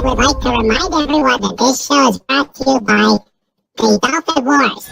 would like to remind everyone that this show is brought to you by the Dolphin Wars.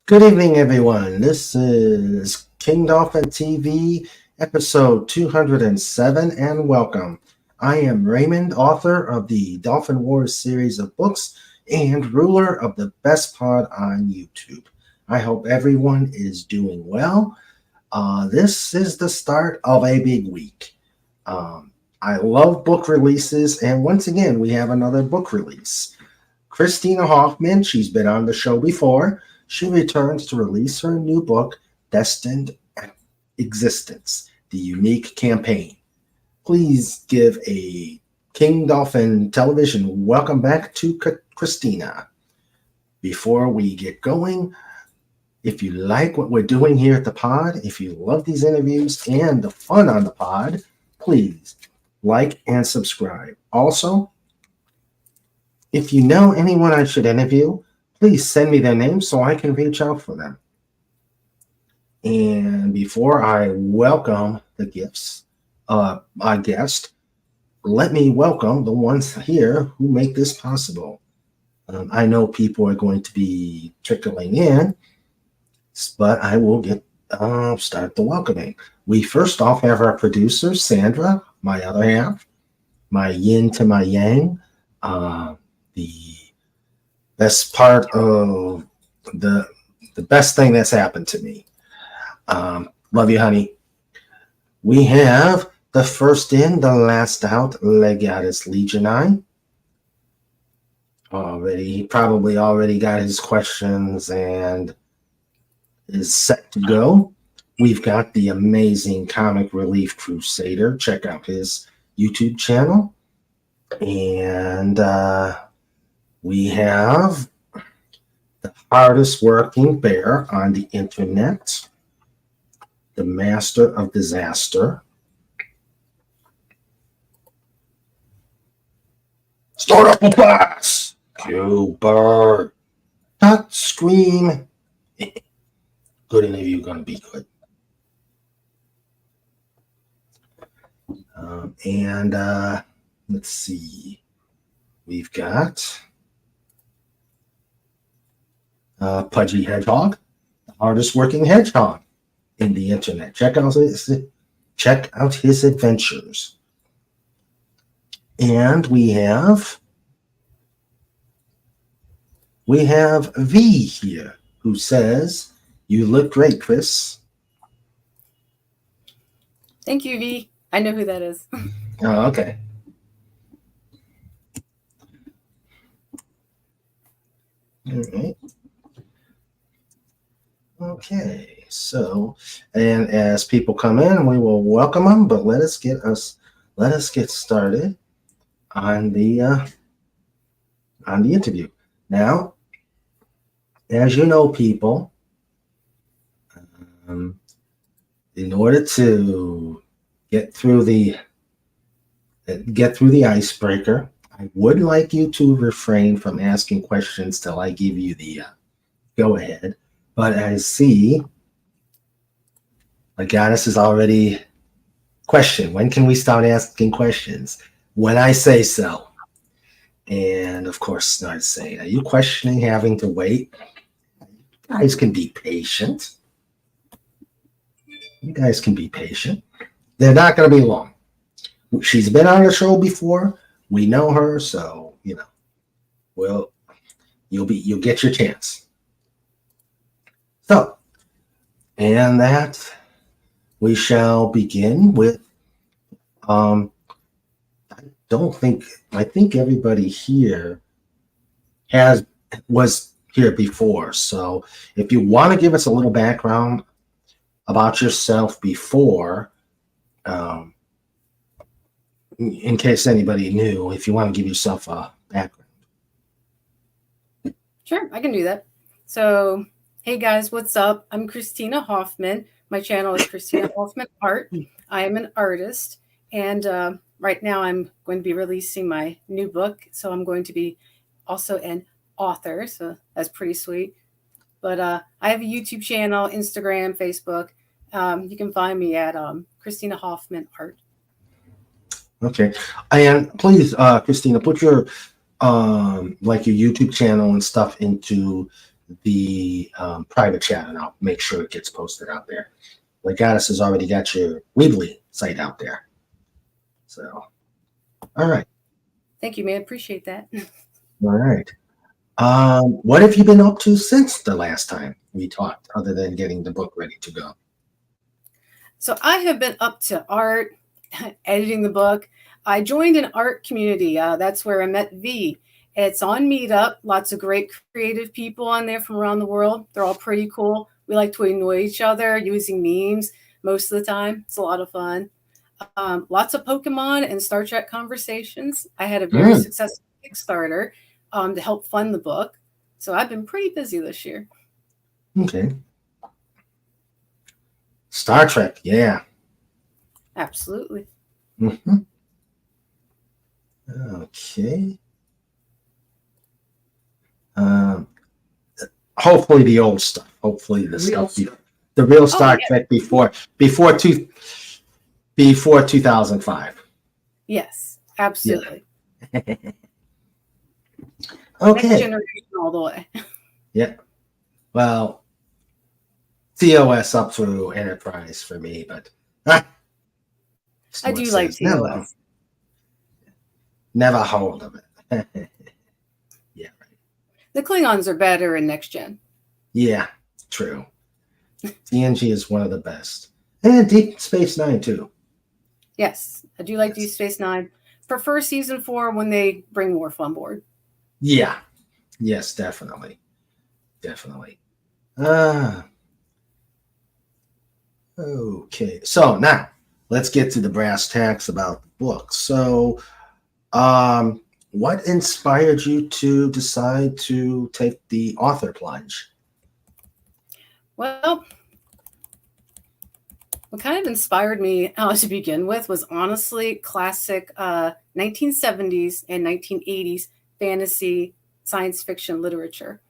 Good evening, everyone. This is King Dolphin TV, episode 207, and welcome. I am Raymond, author of the Dolphin Wars series of books and ruler of the best pod on YouTube. I hope everyone is doing well. This is the start of a big week. I love book releases, and once again, we have another book release. Kristina Hoffman, she's been on the show before. She returns to release her new book, Destined Existence, the Unique Campaign. Please give a King Dolphin television welcome back to Kristina. Before we get going, if you like what we're doing here at the pod, if you love these interviews and the fun on the pod, please like and subscribe. Also, if you know anyone I should interview, please send me their name so I can reach out for them. And before I welcome the guest, let me welcome the ones here who make this possible. I know people are going to be trickling in, but I will start the welcoming. We first off have our producer, Sandra, my other half, my yin to my yang, the best part of the best thing that's happened to me. Love you, honey. We have the first in, the last out, Legatus Legionine. He probably already got his questions and is set to go. We've got the amazing Comic Relief Crusader. Check out his YouTube channel. And we have the hardest working bear on the internet, the master of disaster. Start up a class! Cooper! Not scream. Good interview, gonna be good. Let's see. We've got Pudgy Hedgehog, the hardest working hedgehog in the internet. Check out his adventures. And we have V here, who says, "You look great, Chris." Thank you, V. I know who that is. Oh, okay. All right. Okay, so, and as people come in, we will welcome them, but let us get started on the interview. Now, as you know, people, in order to get through the icebreaker, I would like you to refrain from asking questions till I give you the go ahead. But I see Goddess is already question. When can we start asking questions? When I say so. And of course, start saying, are you questioning having to wait? You guys can be patient. They're not going to be long. She's been on the show before. We know her, so you'll get your chance. So, and that we shall begin with. I think everybody here was here before. So if you want to give us a little background about yourself before, in case anybody knew, if you want to give yourself a background. Sure, I can do that. So, hey guys, what's up? I'm Kristina Hoffman. My channel is Kristina Hoffman Art. I am an artist, and right now I'm going to be releasing my new book. So I'm going to be also an author. So that's pretty sweet. But I have a YouTube channel, Instagram, Facebook. You can find me at Kristina Hoffman Art. Okay. And please, Kristina, put your like your YouTube channel and stuff into the private chat, and I'll make sure it gets posted out there. Like Goddess has already got your Weebly site out there. So, all right. Thank you, man. Appreciate that. All right. What have you been up to since the last time we talked, other than getting the book ready to go? So I have been up to art, editing the book. I joined an art community. That's where I met V. It's on Meetup. Lots of great creative people on there from around the world. They're all pretty cool. We like to annoy each other using memes most of the time. It's a lot of fun. Lots of Pokemon and Star Trek conversations. I had a very successful Kickstarter to help fund the book. So I've been pretty busy this year. Okay. Star Trek, yeah. Absolutely. Mm-hmm. Okay. Hopefully the old stuff. Hopefully the real Star Trek before 2005. Yes, absolutely. Yeah. Okay. Next generation all the way. Yeah. Well, TOS up through Enterprise for me, but I do like TOS. Never hold of it. Yeah, right. The Klingons are better in Next Gen. Yeah, true. TNG is one of the best. And Deep Space Nine, too. Yes, I do like Deep Space Nine. Prefer season 4 when they bring Worf on board. Yeah. Yes, definitely. Definitely. Okay. So now let's get to the brass tacks about the book. So, what inspired you to decide to take the author plunge? Well, what kind of inspired me to begin with was honestly classic 1970s and 1980s fantasy science fiction literature.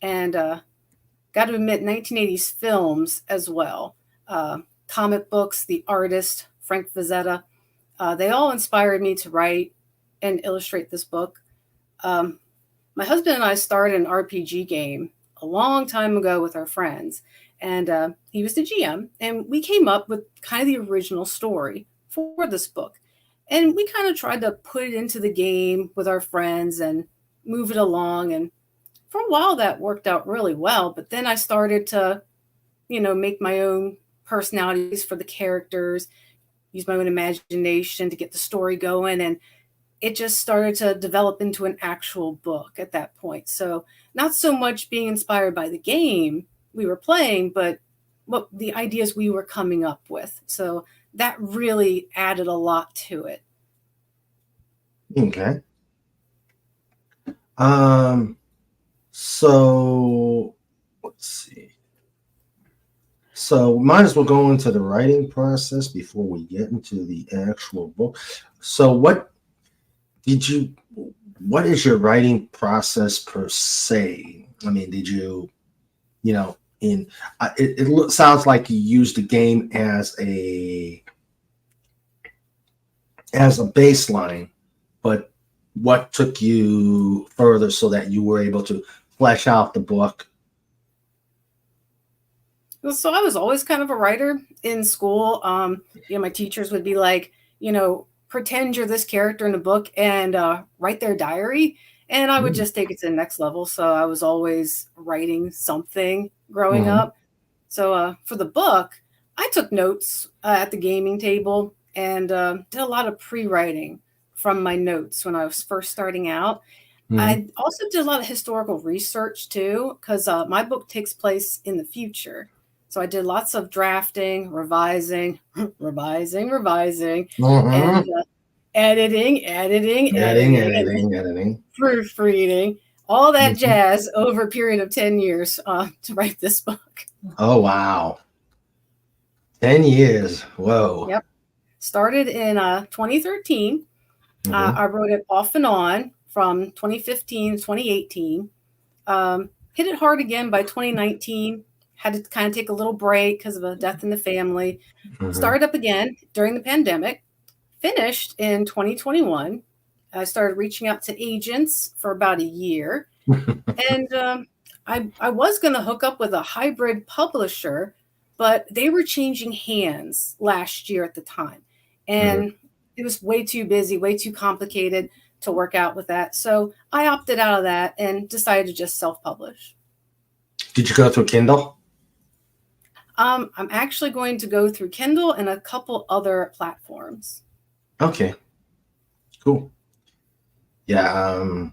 And got to admit, 1980s films as well. Comic books, The Artist, Frank Frazetta, they all inspired me to write and illustrate this book. My husband and I started an RPG game a long time ago with our friends, and he was the GM, and we came up with kind of the original story for this book. And we kind of tried to put it into the game with our friends and move it along. And for a while that worked out really well, but then I started to, make my own personalities for the characters, use my own imagination to get the story going, and it just started to develop into an actual book at that point. So not so much being inspired by the game we were playing, but what the ideas we were coming up with. So that really added a lot to it. Okay. So let's see. So might as well go into the writing process before we get into the actual book. So what is your writing process per se? I mean, did you, it sounds like you used the game as a baseline, but what took you further so that you were able to flesh out the book? So I was always kind of a writer in school. My teachers would be like, pretend you're this character in the book and write their diary. And I would just take it to the next level. So I was always writing something growing up. So for the book, I took notes at the gaming table and did a lot of pre-writing from my notes when I was first starting out. I also did a lot of historical research too, because my book takes place in the future. So I did lots of drafting, revising, revising, and editing, Editing. proofreading, all that jazz over a period of 10 years to write this book. Oh, wow. 10 years. Whoa. Yep. Started in 2013. I wrote it off and on from 2015 to 2018. Hit it hard again by 2019. Had to kind of take a little break because of a death in the family. Started up again during the pandemic. Finished in 2021. I started reaching out to agents for about a year. And I was going to hook up with a hybrid publisher, but they were changing hands last year at the time. And it was way too busy, way too complicated to work out with that. So I opted out of that and decided to just self-publish. Did you go through Kindle? I'm actually going to go through Kindle and a couple other platforms. Okay. Cool. Yeah.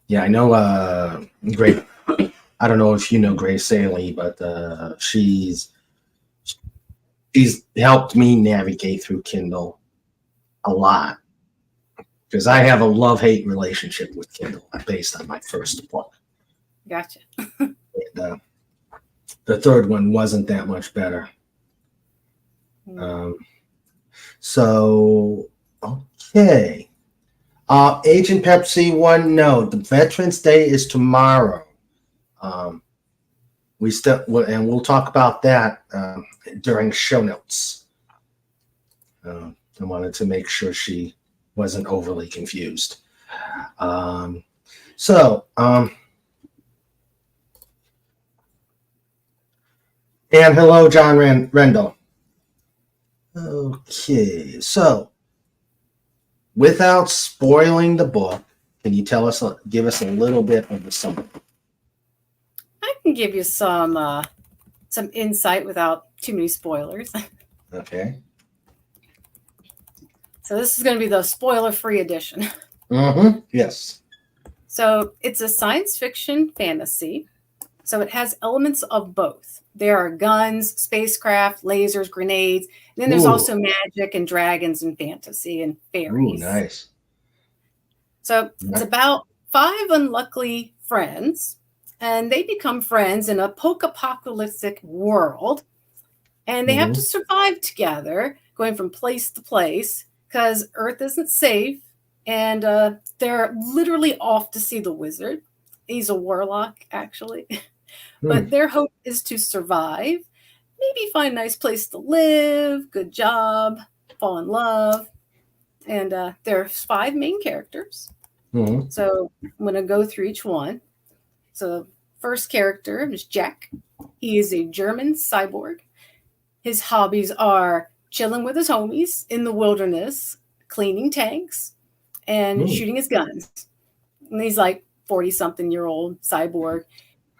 Yeah, I know Grace. I don't know if you know Grace Saley, but she's helped me navigate through Kindle a lot because I have a love-hate relationship with Kindle based on my first book. Gotcha. And, the third one wasn't that much better. So, okay. Agent Pepsi, one note: the Veterans Day is tomorrow. We'll talk about that during show notes. I wanted to make sure she wasn't overly confused. And hello, John Rendell. Okay, so without spoiling the book, can you give us a little bit of the summary? I can give you some insight without too many spoilers. Okay. So this is going to be the spoiler-free edition. Yes. So it's a science fiction fantasy. So it has elements of both. There are guns, spacecraft, lasers, grenades. And then there's also magic and dragons and fantasy and fairies. Ooh, nice. So it's about 5 unlucky friends, and they become friends in a post-apocalyptic world. And they have to survive together, going from place to place, because Earth isn't safe. And they're literally off to see the wizard. He's a warlock, actually. But their hope is to survive, maybe find a nice place to live, good job, fall in love. And there's 5 main characters. So I'm going to go through each one. So first character is Jack. He is a German cyborg. His hobbies are chilling with his homies in the wilderness, cleaning tanks, and shooting his guns. And he's like 40-something-year-old cyborg.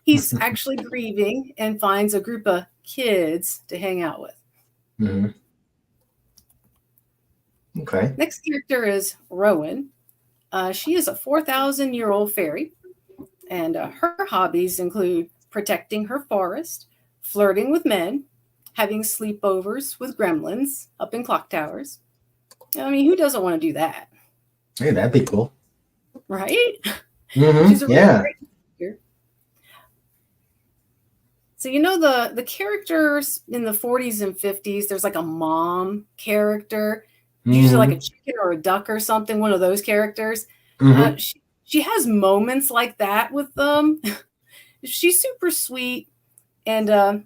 He's actually grieving and finds a group of kids to hang out with. Okay. Next character is Rowan. She is a 4,000-year-old fairy, and her hobbies include protecting her forest, flirting with men, having sleepovers with gremlins up in clock towers. I mean, who doesn't want to do that? Hey, that'd be cool. Right? She's a really great character. So, you know, the characters in the 40s and 50s, there's like a mom character, usually like a chicken or a duck or something, one of those characters. She has moments like that with them. She's super sweet. And the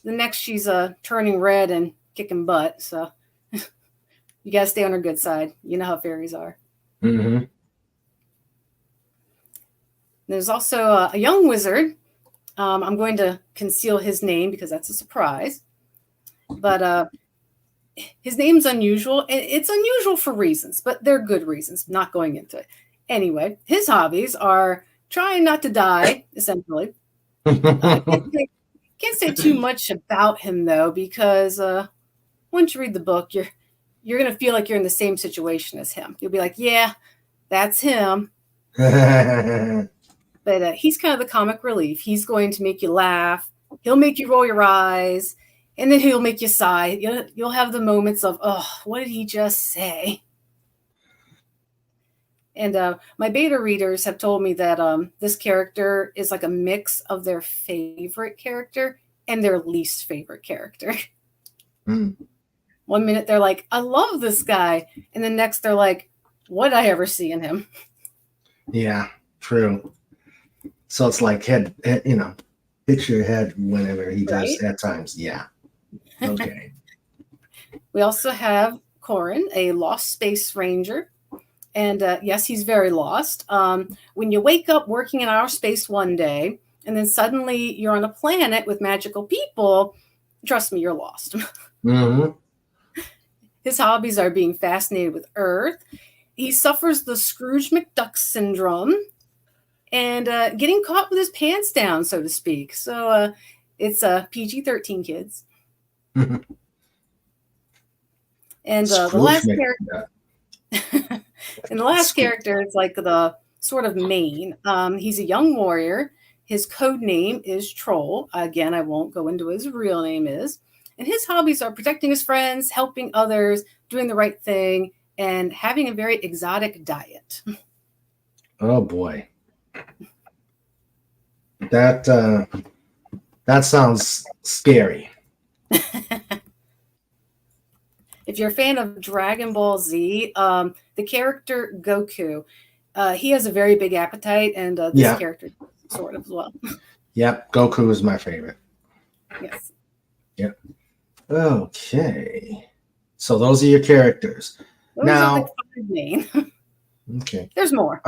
next she's turning red and kicking butt. So you got to stay on her good side. You know how fairies are. There's also a young wizard. I'm going to conceal his name because that's a surprise. But his name's unusual. It's unusual for reasons, but they're good reasons. Not going into it. Anyway, his hobbies are trying not to die, essentially. Can't say too much about him, though, because once you read the book, you're going to feel like you're in the same situation as him. You'll be like, yeah, That's him. But he's kind of the comic relief. He's going to make you laugh. He'll make you roll your eyes, and then he'll make you sigh. You'll have the moments of, oh, what did he just say? And my beta readers have told me that this character is like a mix of their favorite character and their least favorite character. Mm. 1 minute they're like, I love this guy. And then next they're like, what did I ever see in him? Yeah, true. So it's like head, hits your head whenever he does at times. Yeah. Okay. We also have Corin, a lost space ranger. And yes, he's very lost. When you wake up working in outer space one day, and then suddenly you're on a planet with magical people, trust me, you're lost. Mm-hmm. His hobbies are being fascinated with Earth. He suffers the Scrooge McDuck syndrome and getting caught with his pants down, so to speak. So it's PG-13, kids. And the last character... And the last character is like the sort of main. He's a young warrior. His code name is Troll. Again, I won't go into what his real name is. And his hobbies are protecting his friends, helping others, doing the right thing, and having a very exotic diet. Oh boy. That sounds scary. If you're a fan of Dragon Ball Z, the character Goku, he has a very big appetite, and this character sort of as well. Yep, Goku is my favorite. Yes. Yep. Okay. So those are your characters. Those now, are the five main. Okay. There's more.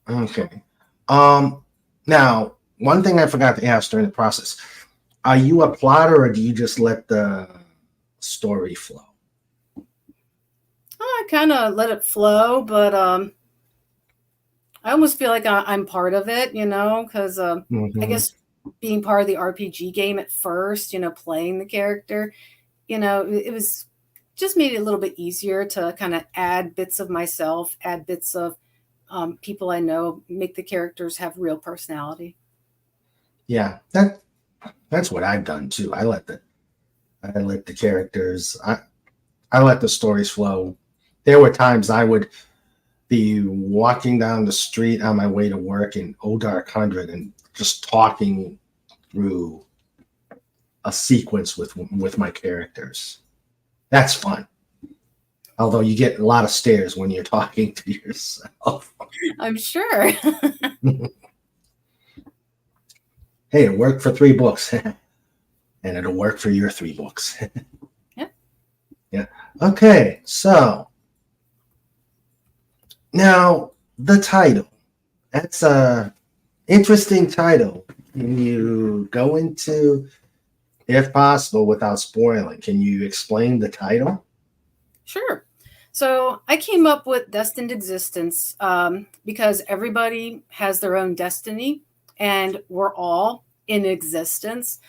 Okay. Now, one thing I forgot to ask during the process: are you a plotter, or do you just let the story flow? I kind of let it flow, but I almost feel like I'm part of it, because I guess being part of the RPG game at first, playing the character, it was just made it a little bit easier to kind of add bits of myself, add bits of people I know, make the characters have real personality. Yeah, that's what I've done too. I let the characters, I let the stories flow. There were times I would be walking down the street on my way to work in Old Dark 100 and just talking through a sequence with my characters. That's fun. Although you get a lot of stares when you're talking to yourself. I'm sure. Hey, it worked for 3 books. And it'll work for your 3 books. Yep. Yeah. Okay, so now the title. That's a interesting title. Can you go into, if possible, without spoiling, can you explain the title? Sure. So I came up with Destined Existence because everybody has their own destiny and we're all in existence.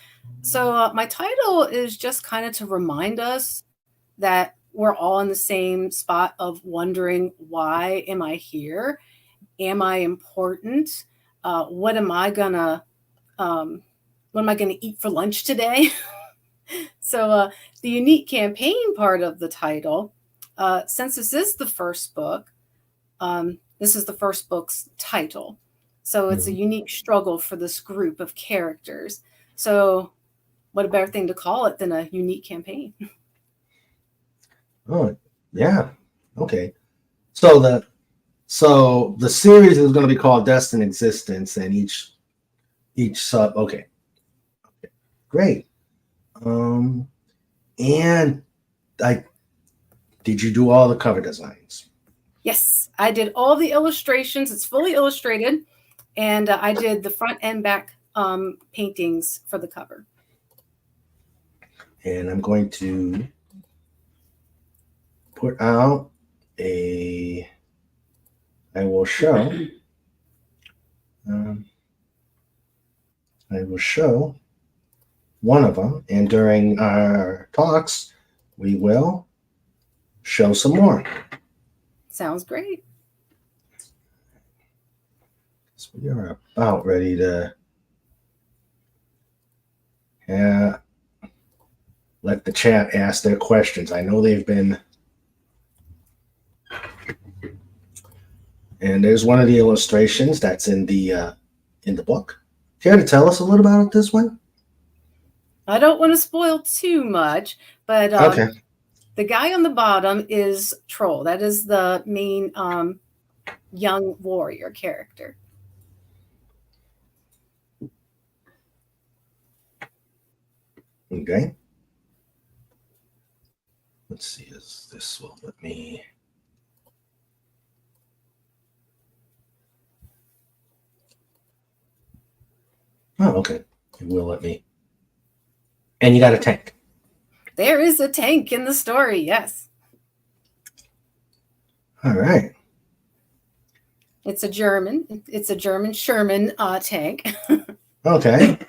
So my title is just kind of to remind us that we're all in the same spot of wondering, why am I here? Am I important? What am I gonna eat for lunch today? So the unique campaign part of the title, since this is the first book, this is the first book's title. So it's a unique struggle for this group of characters. So what a better thing to call it than a unique campaign? Oh, yeah. Okay. So the series is going to be called Destined Existence, and each sub. Okay. Great. And did you do all the cover designs? Yes, I did all the illustrations. It's fully illustrated, and I did the front and back paintings for the cover. And I'm going to put out I will show one of them, and during our talks, we will show some more. Sounds great. So we are about ready to let the chat ask their questions. I know they've been. And there's one of the illustrations that's in the book. Care to tell us a little about this one? I don't want to spoil too much, but Okay. the guy on the bottom is Troll. That is the main young warrior character. Okay. Let's see, is this will let me. Oh, okay. It will let me. And you got a tank. There is a tank in the story, yes. All right. It's a German Sherman tank. Okay.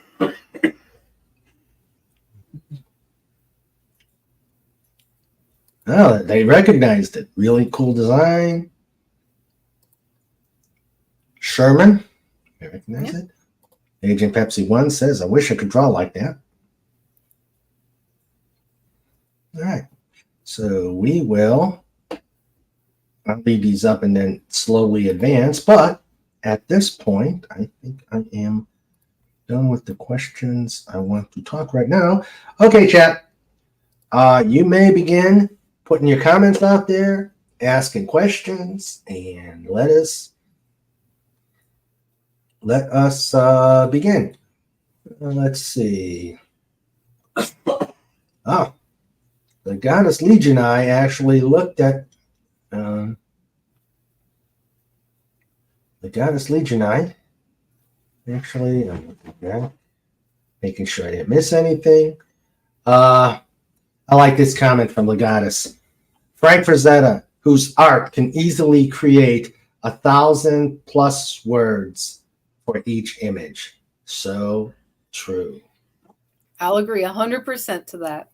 Oh, they recognized it. Really cool design. Sherman. They recognize it. Agent Pepsi 1 says, I wish I could draw like that. All right. So we will. I'll leave these up and then slowly advance. But at this point, I think I am done with the questions I want to talk right now. Okay, chat. You may begin putting your comments out there, asking questions, and let us begin. Let's see. Oh, the Goddess Legionii actually looked at the Goddess Legionii. Actually, I'm looking at making sure I didn't miss anything. I like this comment from Legatus. Frank Frazetta, whose art can easily create 1,000+ words for each image. So true. I'll agree 100% to that.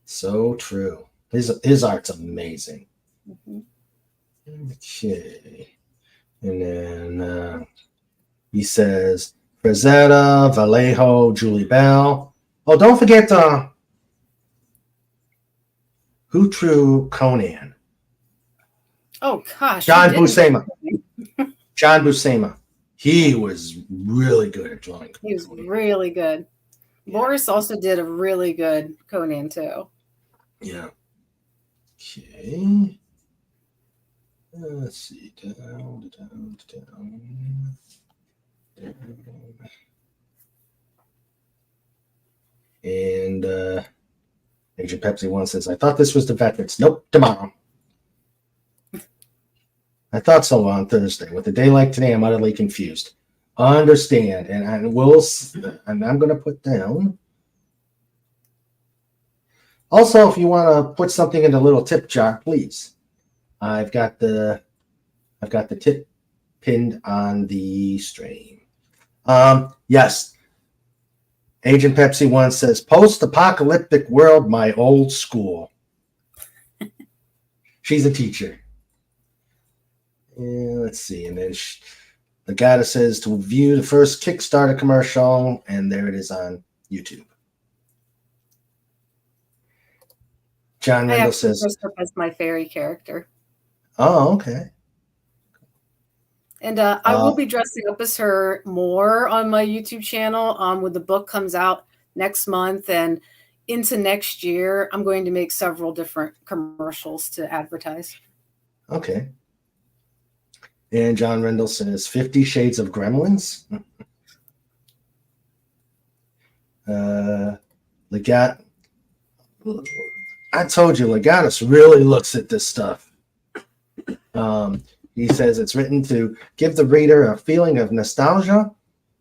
So true. His art's amazing. Mm-hmm. Okay. And then he says, Frazetta, Vallejo, Julie Bell. Oh, don't forget who drew Conan? Oh, gosh. John Buscema. John Buscema. He was really good at drawing Conan. He was really good. Yeah. Boris also did a really good Conan, too. Yeah. Okay. Let's see. Down. And Agent Pepsi 1 says, I thought this was the veterans. Nope, tomorrow. I thought so on Thursday. With a day like today, I'm utterly confused. Understand. And I'm going to put down. Also, if you want to put something in the little tip jar, please. I've got the tip pinned on the stream. Yes. Agent Pepsi 1 says, post-apocalyptic world, my old school. She's a teacher. And let's see. And then the guy says to view the first Kickstarter commercial, and there it is on YouTube. John Rendell says, dressed up as my fairy character. Oh, okay. And I will be dressing up as her more on my YouTube channel when the book comes out next month. And into next year, I'm going to make several different commercials to advertise. Okay. And John Rendell says 50 Shades of Gremlins. Legat. I told you, Legatus really looks at this stuff. He says it's written to give the reader a feeling of nostalgia,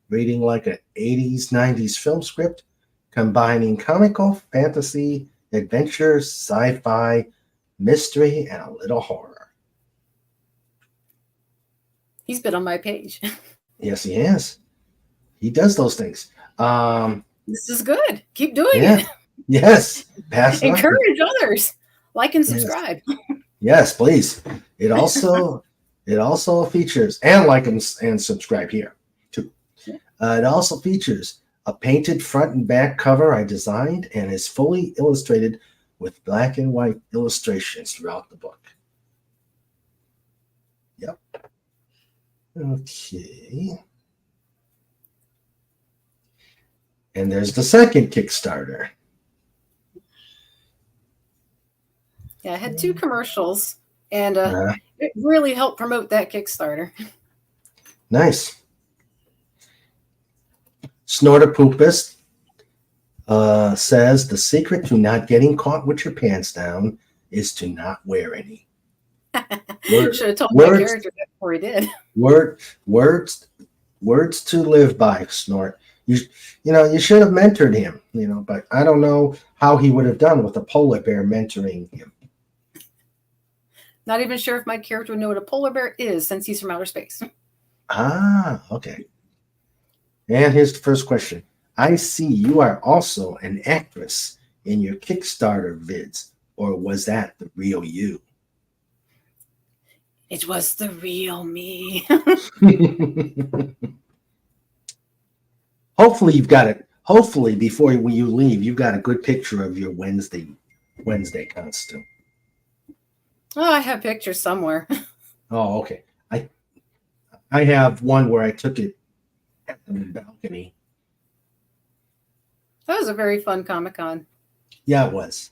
reading like an 80s, 90s film script, combining comical, fantasy, adventure, sci-fi, mystery, and a little horror. He's been on my page. Yes, he has. He does those things. This is good. Keep doing it. Yes. Encourage others. Like and subscribe. Yes, please. It also features and like and subscribe here. It also features a painted front and back cover I designed and is fully illustrated with black and white illustrations throughout the book. Yep. Okay. And there's the second Kickstarter. Yeah, I had 2 commercials, and Uh, it really helped promote that Kickstarter. Nice. Snortopoopus says the secret to not getting caught with your pants down is to not wear any. Should have told my character that before he did. Words to live by, Snort. You should have mentored him, but I don't know how he would have done with a polar bear mentoring him. Not even sure if my character would know what a polar bear is since he's from outer space. Ah, okay. And here's the first question. I see you are also an actress in your Kickstarter vids, or was that the real you? It was the real me. Hopefully you've got it. Hopefully before you leave, you've got a good picture of your Wednesday costume. Oh, I have pictures somewhere. Oh, okay. I have one where I took it at the balcony. That was a very fun Comic-Con. Yeah, it was.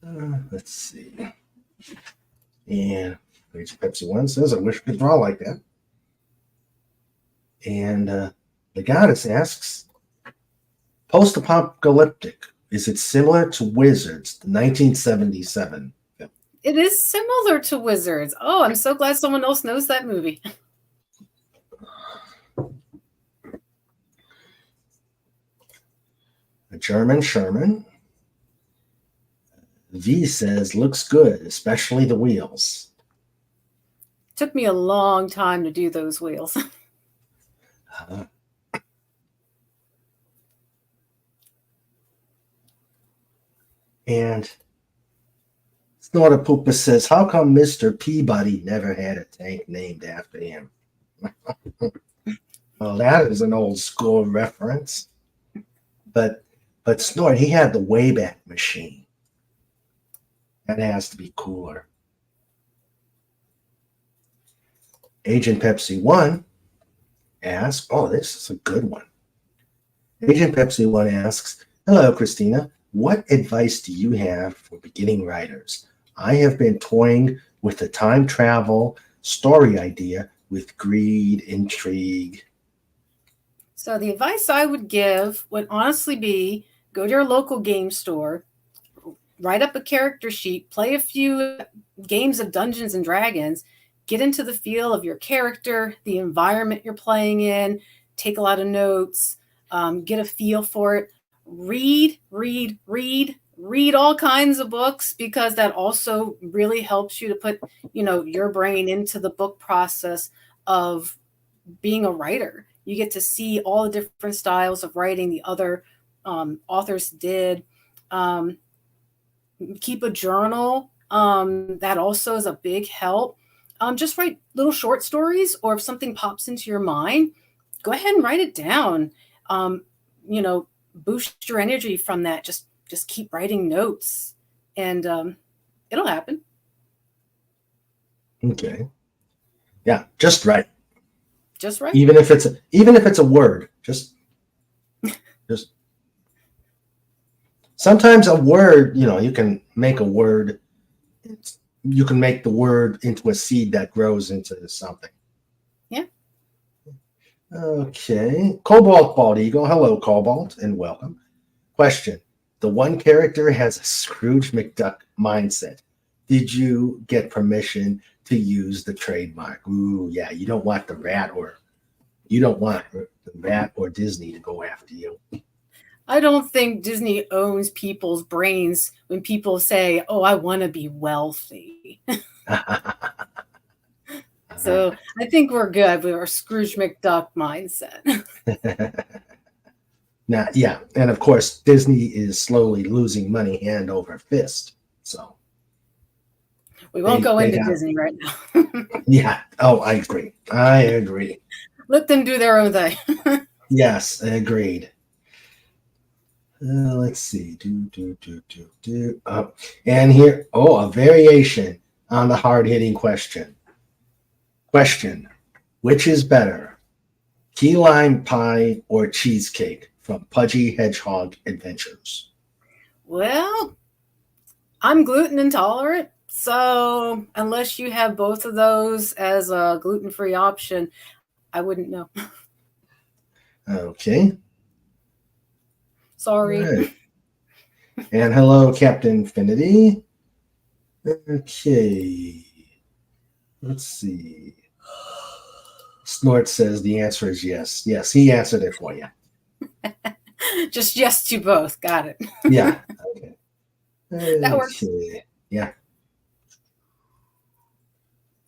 Let's see. And Pepsi One says, I wish I could draw like that. And the goddess asks, post-apocalyptic, is it similar to Wizards, the 1977 film? It is similar to Wizards. Oh, I'm so glad someone else knows that movie. A German Sherman. V says, looks good, especially the wheels. Took me a long time to do those wheels. And Snortopoopa says, how come Mr. Peabody never had a tank named after him? Well, that is an old school reference. But Snort, he had the Wayback Machine. That has to be cooler. Agent Pepsi 1 asks, oh, this is a good one. Agent Pepsi 1 asks, hello, Kristina. What advice do you have for beginning writers? I have been toying with a time travel story idea with greed, intrigue. So the advice I would give would honestly be go to your local game store, write up a character sheet, play a few games of Dungeons and Dragons, get into the feel of your character, the environment you're playing in, take a lot of notes, get a feel for it. Read all kinds of books, because that also really helps you to put, your brain into the book process of being a writer. You get to see all the different styles of writing the other authors did. Keep a journal. That also is a big help. Just write little short stories, or if something pops into your mind, go ahead and write it down. Boost your energy from that. Just keep writing notes, and it'll happen. Okay. Yeah, just write. Just write. Even if it's a word, just sometimes a word, you can make a word. You can make the word into a seed that grows into something. Yeah. Okay. Cobalt Bald Eagle. Hello, Cobalt, and welcome. Question. The one character has a Scrooge McDuck mindset. Did you get permission to use the trademark? Ooh, yeah. You don't want the rat or Disney to go after you. I don't think Disney owns people's brains when people say, oh, I want to be wealthy. So I think we're good with our Scrooge McDuck mindset. Now, yeah. And of course, Disney is slowly losing money hand over fist. So we won't go into Disney right now. Yeah. Oh, I agree. Let them do their own thing. Yes, agreed. Let's see. And here, a variation on the hard-hitting question. Question: which is better, key lime pie or cheesecake from Pudgy Hedgehog Adventures? Well, I'm gluten intolerant, so unless you have both of those as a gluten-free option, I wouldn't know. Okay. Sorry. Right. And hello, Captain Infinity. Okay. Let's see. Snort says the answer is yes. Yes, he answered it for you. Just yes to both. Got it. Yeah. Okay. That works. Yeah.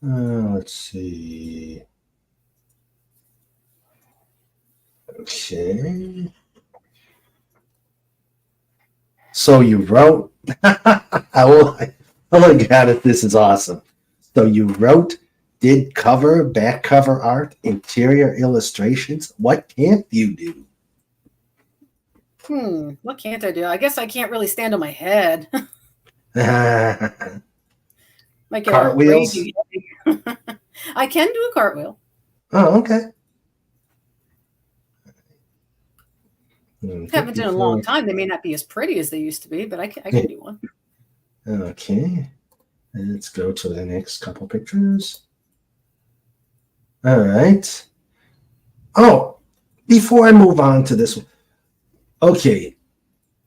Let's see. Okay. So you wrote. Oh my god! This is awesome. So you wrote, did cover, back cover art, interior illustrations. What can't you do? What can't I do? I guess I can't really stand on my head. Like Cartwheels. Crazy. I can do a cartwheel. Oh, okay. Haven't done in a long time. They may not be as pretty as they used to be, but I can do one. Okay. Let's go to the next couple pictures. All right. Oh, before I move on to this one. Okay.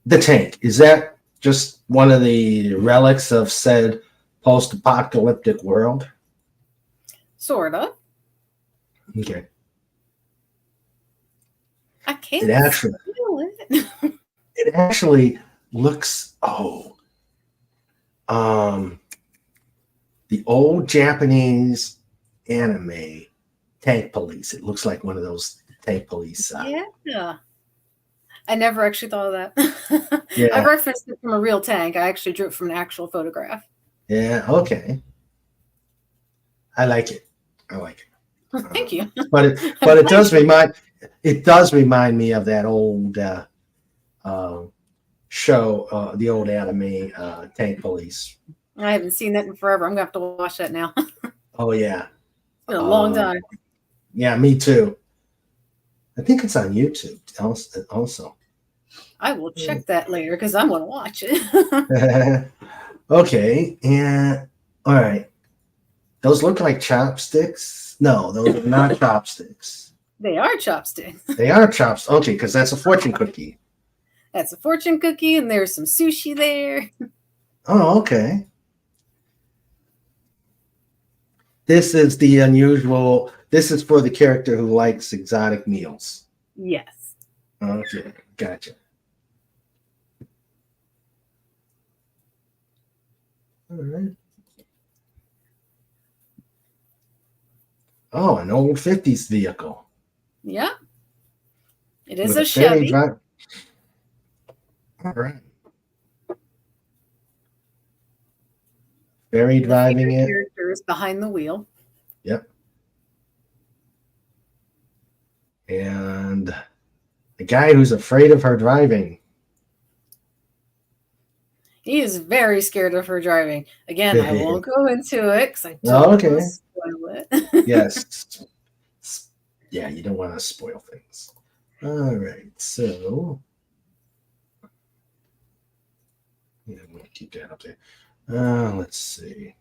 The tank. Is that just one of the relics of said post-apocalyptic world? Sort of. Okay. I can't feel it. It actually looks, the old Japanese anime Tank Police. It looks like one of those Tank Police. Yeah. I never actually thought of that. Yeah. I referenced it from a real tank. I actually drew it from an actual photograph. Yeah, okay. I like it. Thank you. But it does remind me of that old show, the old anime Tank Police. I haven't seen that in forever. I'm gonna have to watch that now. Oh yeah. It's been a long time. Yeah, me too. I think it's on YouTube also. I will check that later because I'm gonna watch it. Okay, and all right. Those look like chopsticks. No, those are not chopsticks. They are chopsticks. They are chopsticks. Okay, because that's a fortune cookie. That's a fortune cookie, and there's some sushi there. Oh, okay. This is the unusual. This is for the character who likes exotic meals. Yes. Okay, gotcha. All right. Oh, an old 50s vehicle. Yeah. It is With a Chevy. All right. Barry driving it. Characters behind the wheel. Yep. And the guy who's afraid of her driving. He is very scared of her driving. Again, I won't go into it because I don't want to spoil it. Yes. Yeah, you don't want to spoil things. All right, so yeah, I'm going to keep that up there. Let's see.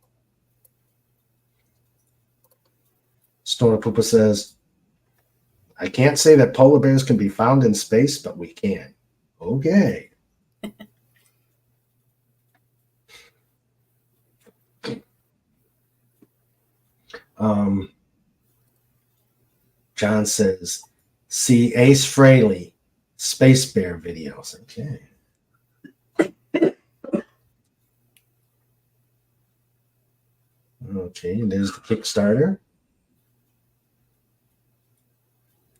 Storm Poopa says, I can't say that polar bears can be found in space, but we can. Okay. John says, see Ace Frehley, Space Bear videos. Okay. Okay, and there's the Kickstarter.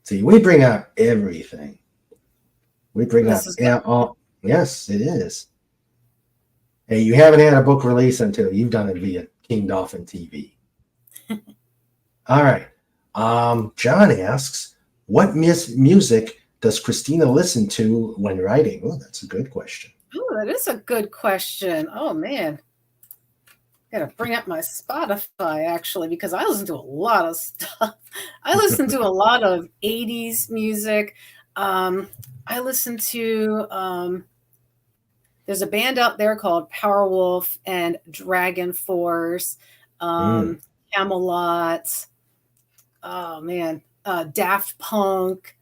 See, we bring up everything. We bring up, yes, it is. Hey, you haven't had a book release until you've done it via King Dolphin TV. All right. John asks, what music does Kristina listen to when writing? Oh, that's a good question. Oh, that is a good question. Oh man, gotta bring up my Spotify actually because I listen to a lot of stuff. I listen to a lot of '80s music. I listen to there's a band out there called Powerwolf and Dragon Force, Mm. Camelot. Oh man, Daft Punk.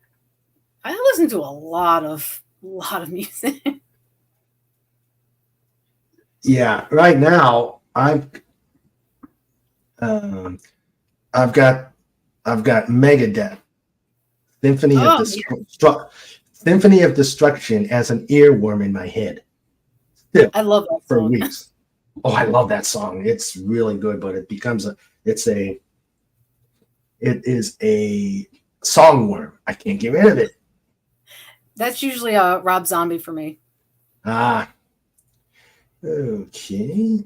I listen to a lot of music. Yeah, right now I've got Megadeth, Symphony of Oh, yeah, Symphony of Destruction as an earworm in my head. Yeah, I love that for song. weeks. Oh, I love that song. It's really good, but it is a song worm. I can't get rid of it. That's usually Rob Zombie for me. Ah, okay.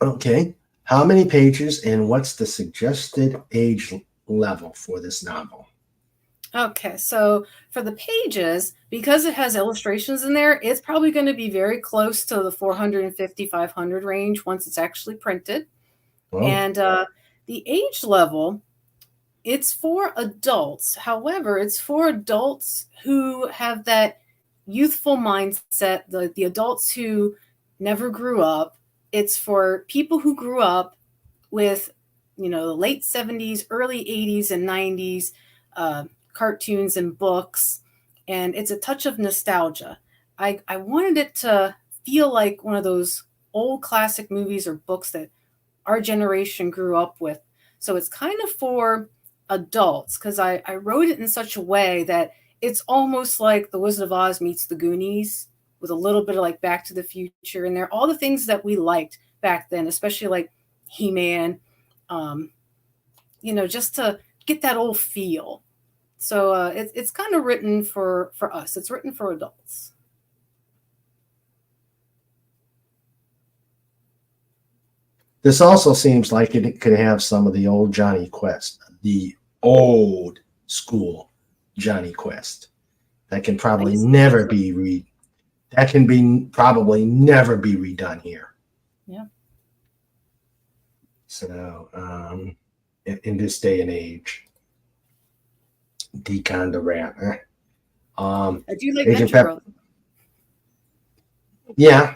Okay. How many pages and what's the suggested age level for this novel? Okay, so for the pages, because it has illustrations in there, it's probably going to be very close to the 450, 500 range once it's actually printed. Oh, And the age level, it's for adults. However, it's for adults who have that youthful mindset, the adults who never grew up. It's for people who grew up with, the late 70s, early 80s, and 90s cartoons and books. And it's a touch of nostalgia. I wanted it to feel like one of those old classic movies or books that our generation grew up with. So it's kind of for adults because I wrote it in such a way that it's almost like The Wizard of Oz meets The Goonies with a little bit of like Back to the Future in there. All the things that we liked back then, especially like He-Man, just to get that old feel. So it's kind of written for us. It's written for adults. this also seems like it could have some of the old Johnny Quest, the old school Johnny Quest. That can I probably used to never think so. be that can be probably never be redone here. Yeah. So in this day and age, Decon the Rat. I do like Agent Venture Pep. Brothers. Yeah,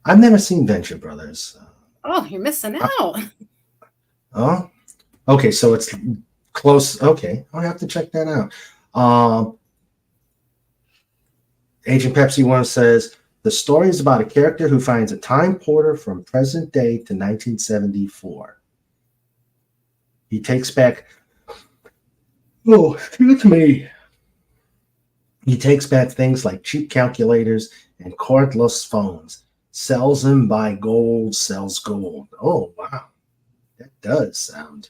I've never seen Venture Brothers. Oh, you're missing out. Oh, okay, so it's close. Okay, I'll have to check that out. Agent Pepsi One says the story is about a character who finds a time porter from present day to 1974. He takes back. Oh, excuse me. He takes back things like cheap calculators and cordless phones. Sells them, buy gold, sells gold. Oh wow, that does sound.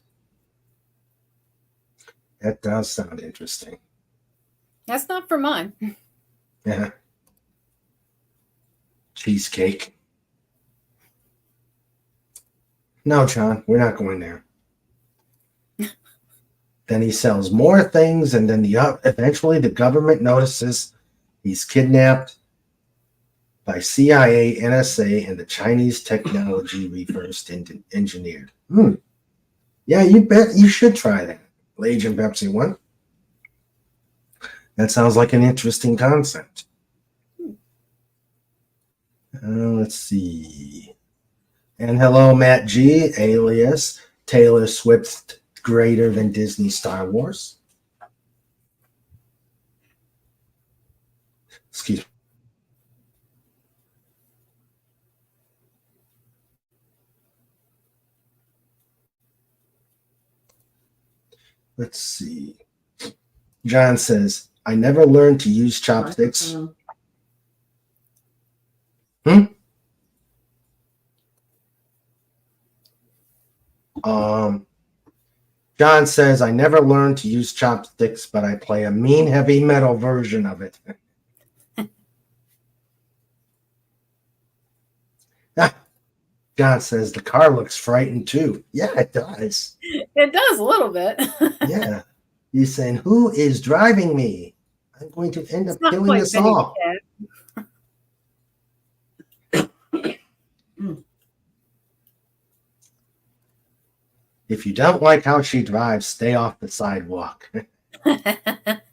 That does sound interesting. That's not for mine. Yeah. Cheesecake. No, John, we're not going there. Then he sells more things, and then eventually the government notices he's kidnapped by CIA, NSA, and the Chinese technology reverse engineered. Yeah, you bet you should try that, Agent Pepsi One. That sounds like an interesting concept. Let's see. And hello, Matt G, alias Taylor Swift, greater than Disney Star Wars. Excuse me. Let's see. John says, I never learned to use chopsticks. John says, I never learned to use chopsticks, but I play a mean heavy metal version of it. John says the car looks frightened too. Yeah, it does. It does a little bit. Yeah. He's saying, who is driving me? I'm going to end It's up not killing quite us Benny the all. If you don't like how she drives, stay off the sidewalk. cat.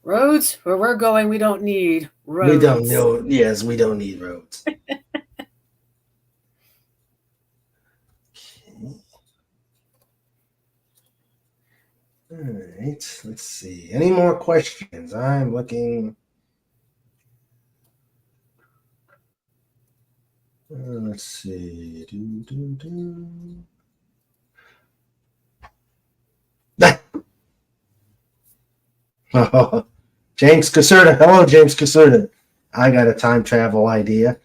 Roads where we're going, we don't need roads. We don't know. Yes, we don't need roads. All right, let's see. Any more questions? I'm looking. Let's see. Oh, James Caserta. Hello, James Caserta. I got a time travel idea. A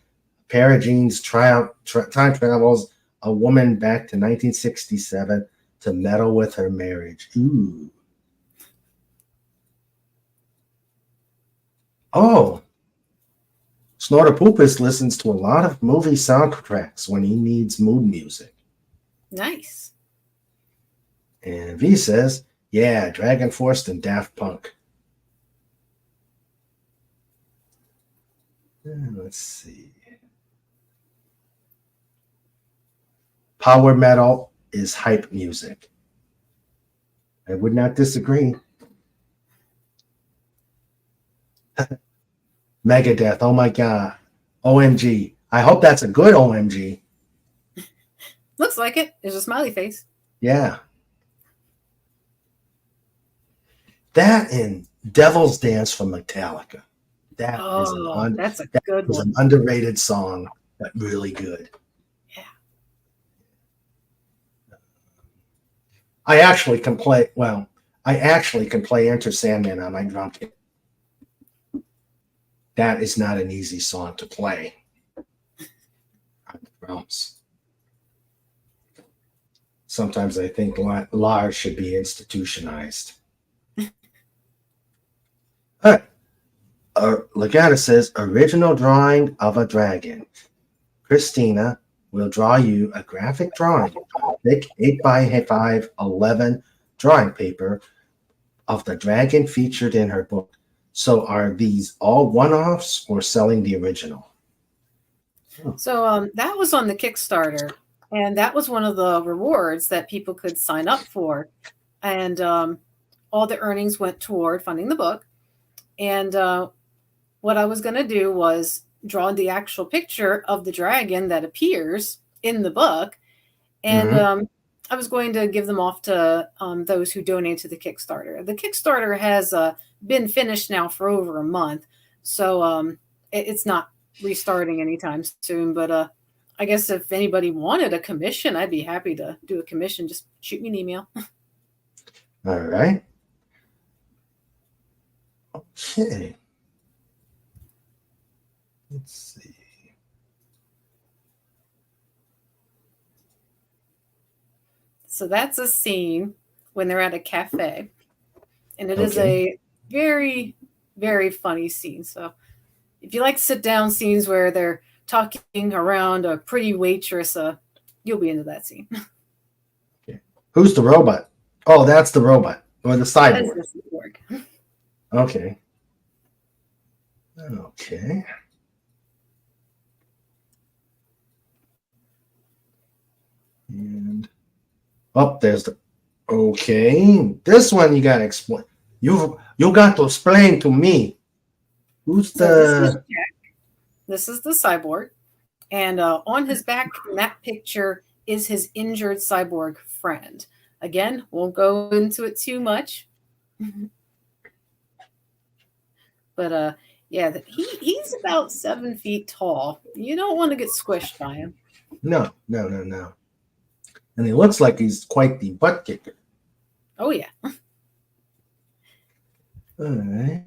pair of jeans time travels a woman back to 1967 to meddle with her marriage. Ooh. Oh, Snorterpoopus listens to a lot of movie soundtracks when he needs mood music. Nice. And V says, yeah, Dragon Force and Daft Punk. Let's see. Power metal is hype music. I would not disagree. Megadeth, oh my God. OMG. I hope that's a good OMG. Looks like it. There's a smiley face. Yeah. That and Devil's Dance from Metallica. That's a good one. An underrated song, but really good. Yeah. I actually can play Enter Sandman on my drum kit. That is not an easy song to play on the drums. Sometimes I think Lars should be institutionalized. All right. Legata says, original drawing of a dragon. Kristina will draw you a graphic drawing on thick 8x5 11 drawing paper of the dragon featured in her book. So are these all one-offs or selling the original? So that was on the Kickstarter, and that was one of the rewards that people could sign up for. And all the earnings went toward funding the book. And what I was going to do was draw the actual picture of the dragon that appears in the book. And I was going to give them off to those who donate to the Kickstarter. The Kickstarter has been finished now for over a month, so it's not restarting anytime soon. But I guess if anybody wanted a commission, I'd be happy to do a commission. Just shoot me an email. All right. Okay. Let's see. So that's a scene when they're at a cafe. And it is a very, very funny scene. So if you like sit-down scenes where they're talking around a pretty waitress, you'll be into that scene. Okay. Who's the robot? Oh, that's the robot. Or the cyborg. That's the cyborg. Okay. Okay. And there's the This one you gotta explain. You got to explain to me. Who's the? This is the cyborg, and on his back in that picture is his injured cyborg friend. Again, won't go into it too much, but yeah, he's about 7 feet tall. You don't want to get squished by him. No. And he looks like he's quite the butt kicker. Oh, yeah. All right.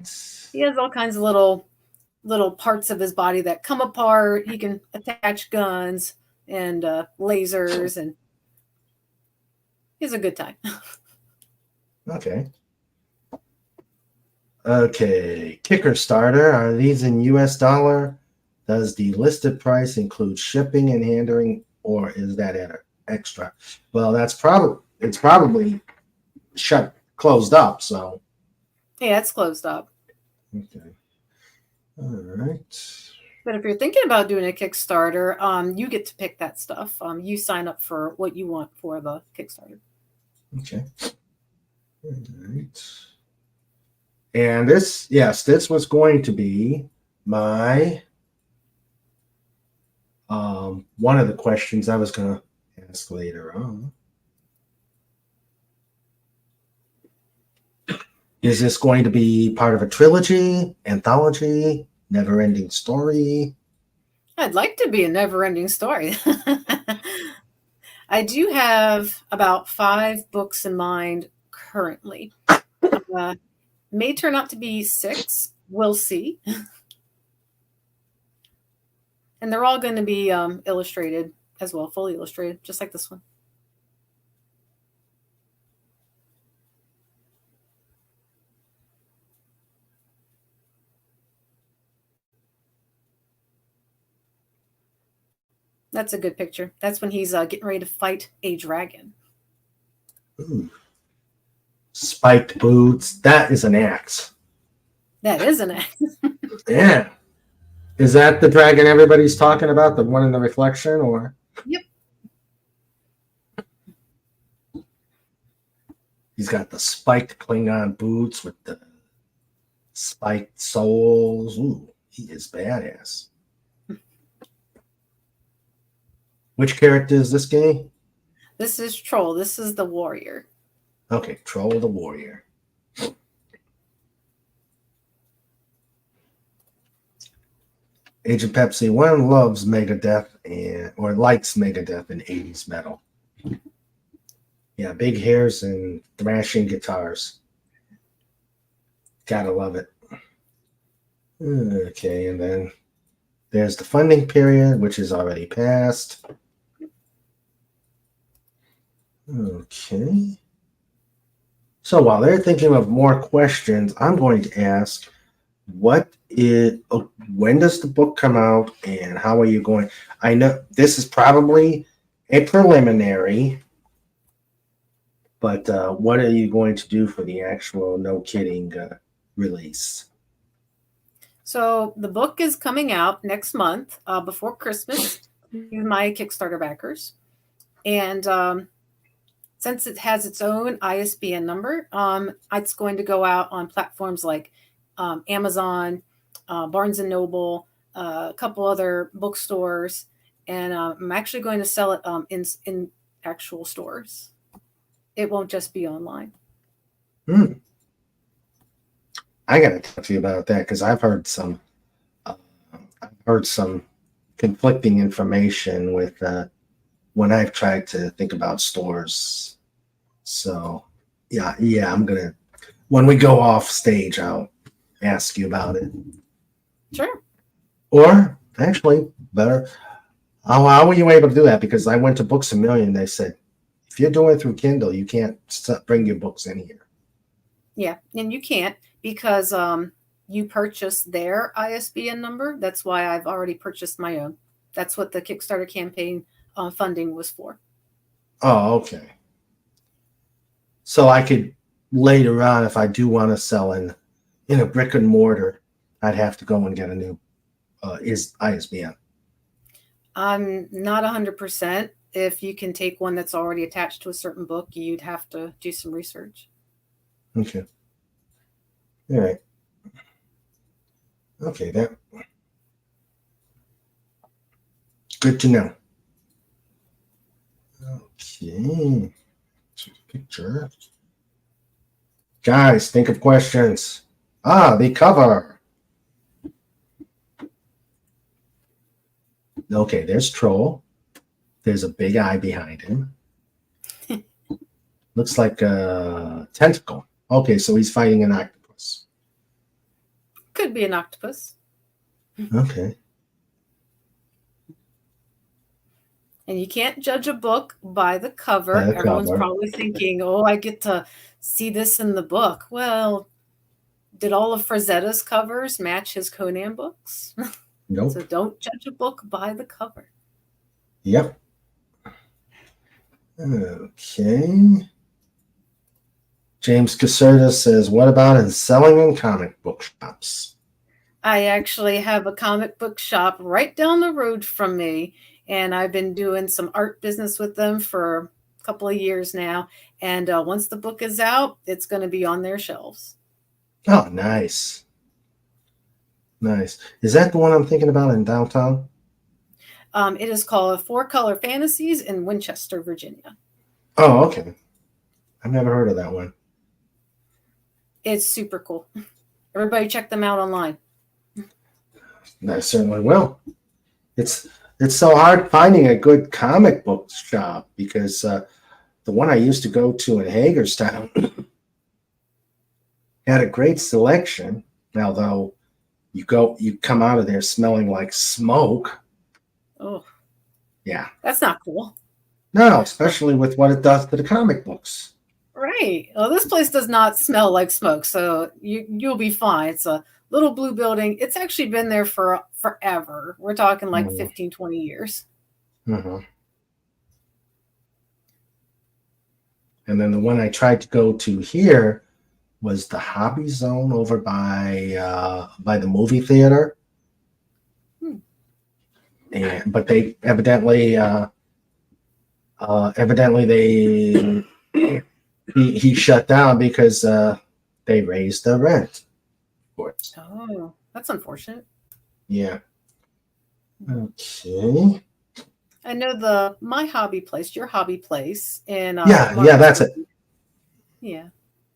He has all kinds of little parts of his body that come apart. He can attach guns and lasers, and he has a good time. Okay. Kicker starter. Are these in US dollar? Does the listed price include shipping and or is that extra? Well, it's probably closed up. So Yeah, it's closed up. okay, all right. But if you're thinking about doing a Kickstarter, you get to pick that stuff. You sign up for what you want for the Kickstarter. Okay. All right. And this was going to be my one of the questions I was going to ask later on. Is this going to be part of a trilogy, anthology, never-ending story? I'd like to be a never-ending story. I do have about 5 books in mind currently. May turn out to be 6. We'll see. And they're all going to be illustrated as well, fully illustrated, just like this one. That's a good picture. That's when he's getting ready to fight a dragon. Ooh. Spiked boots. That is an axe. That is an axe. Yeah. Is that the dragon everybody's talking about? The one in the reflection, or? Yep. He's got the spiked Klingon boots with the spiked soles. Ooh, he is badass. Which character is this game? This is Troll. This is the warrior. Okay, Troll the Warrior. Agent Pepsi 1 loves Megadeth or likes Megadeth and 80s metal. Yeah, big hairs and thrashing guitars. Gotta love it. Okay, and then there's the funding period, which is already passed. Okay. So while they're thinking of more questions, I'm going to ask, when does the book come out and how are you going? I know this is probably a preliminary, but what are you going to do for the actual No Kidding release? So the book is coming out next month before Christmas to my Kickstarter backers. And since it has its own ISBN number, it's going to go out on platforms like Amazon, Barnes & Noble, a couple other bookstores, and I'm actually going to sell it in actual stores. It won't just be online. I got to talk to you about that because I've heard some conflicting information with when I've tried to think about stores. So yeah, when we go off stage, I'll ask you about it. Sure. Or actually, better, how were you able to do that? Because I went to Books A Million. They said, if you're doing it through Kindle, you can't bring your books in here. Yeah, and you can't because you purchase their ISBN number. That's why I've already purchased my own. That's what the Kickstarter campaign funding was for. Oh, okay. So I could later on, if I do want to sell in a brick and mortar, I'd have to go and get a new ISBN. I'm not 100%. If you can take one that's already attached to a certain book, you'd have to do some research. Okay. All right. Okay, that good to know. Okay. Picture. Guys, think of questions. The cover. Okay, there's Troll. There's a big eye behind him. Looks like a tentacle. Okay, so he's fighting an octopus. Could be an octopus. Okay. And you can't judge a book by the cover. Everyone's probably thinking, oh, I get to see this in the book. Well, did all of Frazetta's covers match his Conan books? Nope. So don't judge a book by the cover. Yep. Okay. James Caserta says, what about in selling in comic book shops? I actually have a comic book shop right down the road from me, and I've been doing some art business with them for a couple of years now. And once the book is out, it's going to be on their shelves. Oh, nice. Nice. Is that the one I'm thinking about in downtown? It is called Four Color Fantasies in Winchester, Virginia. Oh, okay. I've never heard of that one. It's super cool. Everybody check them out online. I certainly will. It's so hard finding a good comic book shop because the one I used to go to in Hagerstown had a great selection. Although you come out of there smelling like smoke. Oh, Yeah. that's not cool. No, especially with what it does to the comic books. Right. Well, this place does not smell like smoke, so you'll be fine. It's a little blue building. It's actually been there for forever. We're talking like 15, 20 years. Mm-hmm. And then the one I tried to go to here was the Hobby Zone over by the movie theater. But they evidently they he shut down because they raised the rent. Of course. Oh, that's unfortunate. Yeah. Okay. I know my hobby place, your hobby place, and yeah, that's it. Yeah.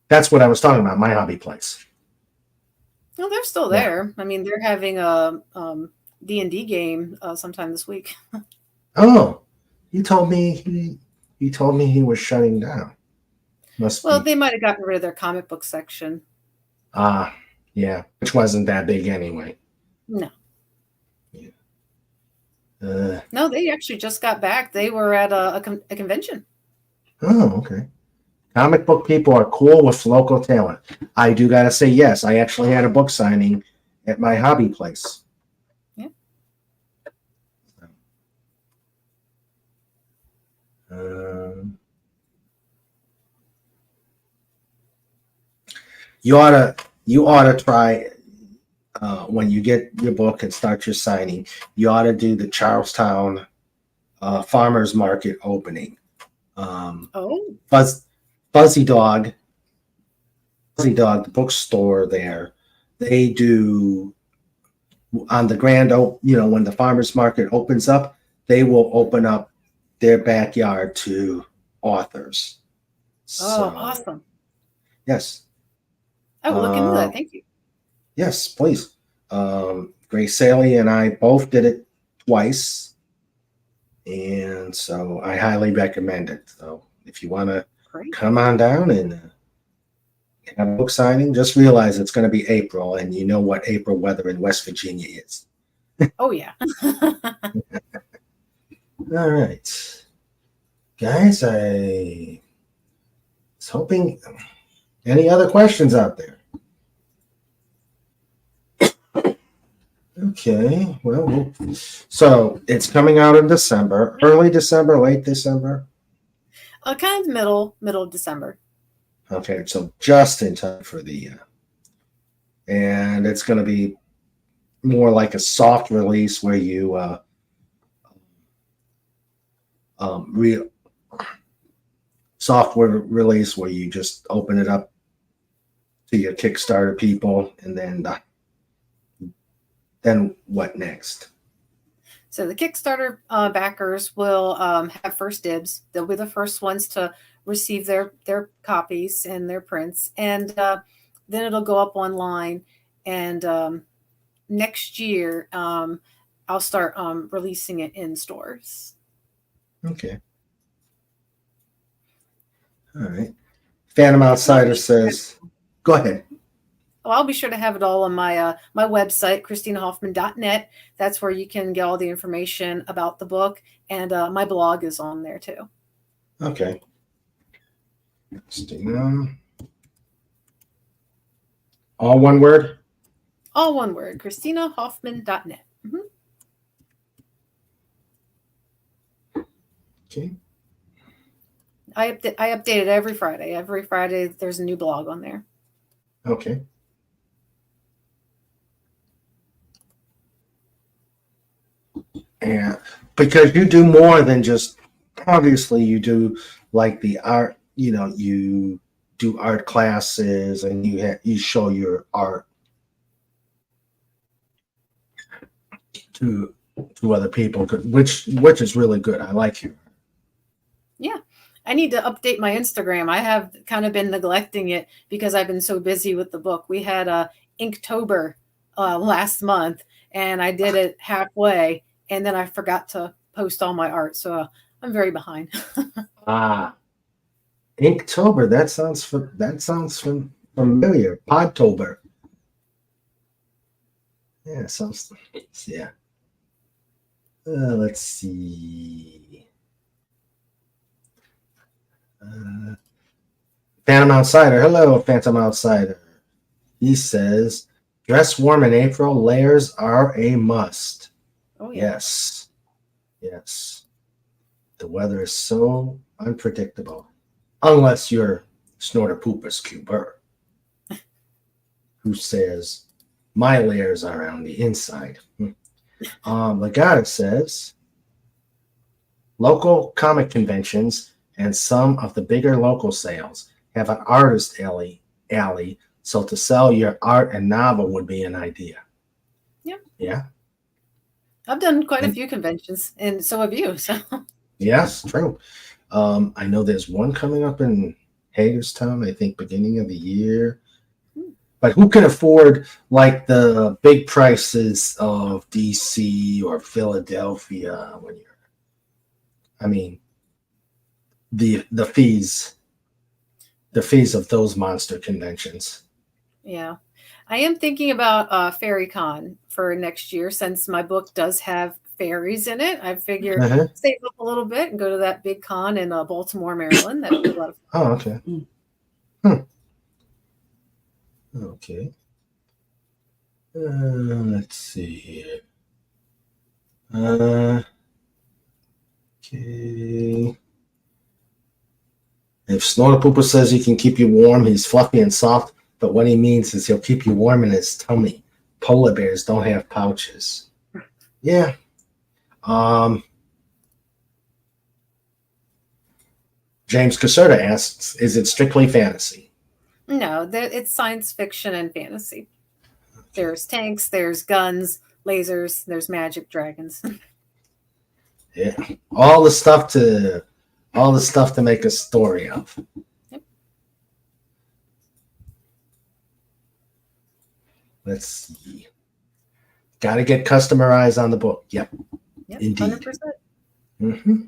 That's what I was talking about. My hobby place. No, they're still there. I mean, they're having a D&D game sometime this week. Oh, he told me he was shutting down. They might have gotten rid of their comic book section. Yeah, which wasn't that big anyway. No. Yeah. No, they actually just got back. They were at a convention. Oh, okay. Comic book people are cool with local talent. I do gotta say yes. I actually had a book signing at my hobby place. Yeah. You ought to try when you get your book and start your signing. You ought to do the Charlestown Farmers Market opening. Fuzzy Dog, the bookstore there. They do on the grand when the farmers market opens up, they will open up their backyard to authors. Awesome. Yes. I will look into that. Thank you. Yes, please. Grace Saley and I both did it twice. And so I highly recommend it. So if you want to come on down and have a book signing, just realize it's going to be April, and you know what April weather in West Virginia is. Oh, yeah. All right. Guys, I was hoping any other questions out there? Okay, well, so it's coming out in December, early December, late December? Kind of middle of December. Okay, so just in time for the and it's going to be more like a soft release where you software release where you just open it up to your Kickstarter people, and then what next? So the Kickstarter backers will have first dibs. They'll be the first ones to receive their copies and their prints, and then it'll go up online. And next year, I'll start releasing it in stores. Okay. All right. Phantom Outsider says, go ahead. Well, I'll be sure to have it all on my my website, KristinaHoffman.net. That's where you can get all the information about the book, and my blog is on there too. Okay. Christina. All one word? All one word, KristinaHoffman.net. Mm-hmm. Okay. I update it every Friday. Every Friday, there's a new blog on there. Okay. And because you do more than just, obviously you do like the art, you do art classes and you show your art to other people, which is really good. I like you. Yeah. I need to update my Instagram. I have kind of been neglecting it because I've been so busy with the book. We had Inktober last month, and I did it halfway, and then I forgot to post all my art. So I'm very behind. Ah, Inktober. That sounds familiar. Podtober. Yeah, sounds. Yeah. Let's see. Phantom Outsider. Hello, Phantom Outsider. He says, dress warm in April. Layers are a must. Oh, yeah. Yes. Yes. The weather is so unpredictable. Unless you're Snorter Poopus Cuber, who says, my layers are on the inside. Legata says, local comic conventions and some of the bigger local sales have an artist alley, so to sell your art and novel would be an idea. Yeah. Yeah. I've done quite a few conventions, and so have you. So yes, true. I know there's one coming up in Hagerstown, I think beginning of the year. But who can afford like the big prices of DC or Philadelphia when you're, I mean, the fees of those monster conventions. yeah. I am thinking about FairyCon for next year since my book does have fairies in it. I figure save up a little bit and go to that big con in Baltimore, Maryland. That'd be a lot of fun. Oh, okay. Okay. Let's see here. Okay. If Snorter Pooper says he can keep you warm, he's fluffy and soft, but what he means is he'll keep you warm in his tummy. Polar bears don't have pouches. Yeah. James Caserta asks, is it strictly fantasy? No, it's science fiction and fantasy. There's tanks, there's guns, lasers, there's magic dragons. Yeah. All the stuff to make a story of. Yep. Let's see. Got to get customer eyes on the book. Yep. Indeed. 100%. Mm-hmm.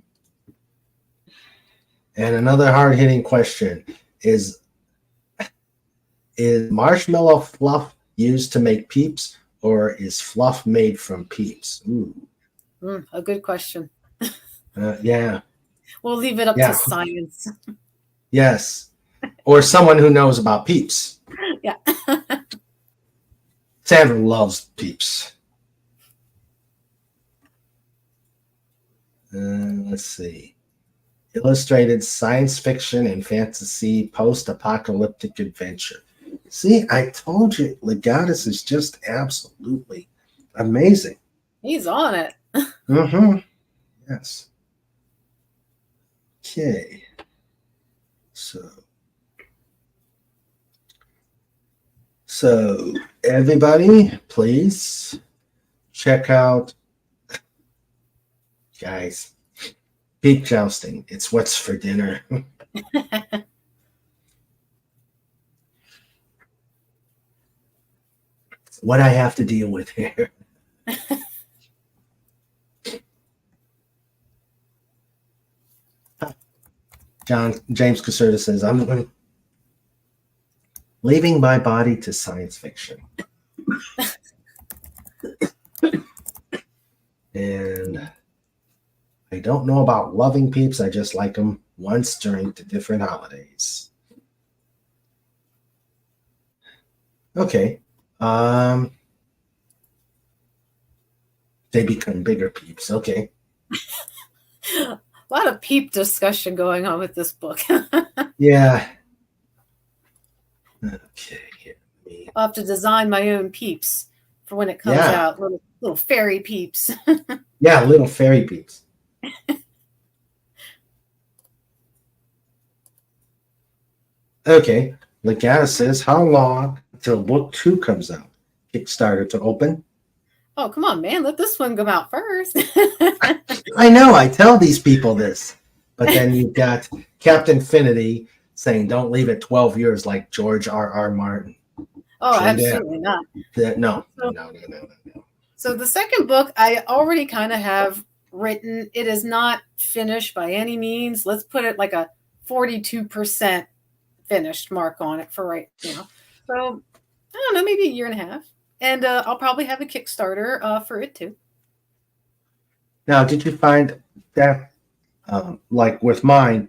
And another hard-hitting question is marshmallow fluff used to make Peeps, or is fluff made from Peeps? Ooh. A good question. Yeah. We'll leave it up to science. Yes. Or someone who knows about Peeps. Yeah. Sandra loves Peeps. Let's see. Illustrated science fiction and fantasy post-apocalyptic adventure. See, I told you, Legatus is just absolutely amazing. He's on it. Mm-hmm. Yes. Okay. So everybody, please check out, guys, Peep Jousting. It's what's for dinner. What I have to deal with here. James Caserta says, I'm leaving my body to science fiction. And I don't know about loving Peeps. I just like them once during the different holidays. Okay. They become bigger Peeps. Okay. Well, lot of peep discussion going on with this book. Yeah. Okay. Here, I'll have to design my own peeps for when it comes yeah. out. Little fairy peeps. Yeah, little fairy peeps. Okay. Legata says, how long until book 2 comes out? Kickstarter to open. Oh, come on, man. Let this one come out first. I know, I tell these people this. But then you've got Captain Finity saying, don't leave it 12 years like George R.R. Martin. Oh, absolutely not. No. So the second book I already kind of have written. It is not finished by any means. Let's put it like a 42% finished mark on it for right now. So I don't know, maybe a year and a half. And I'll probably have a Kickstarter for it too. Now, did you find that, like with mine,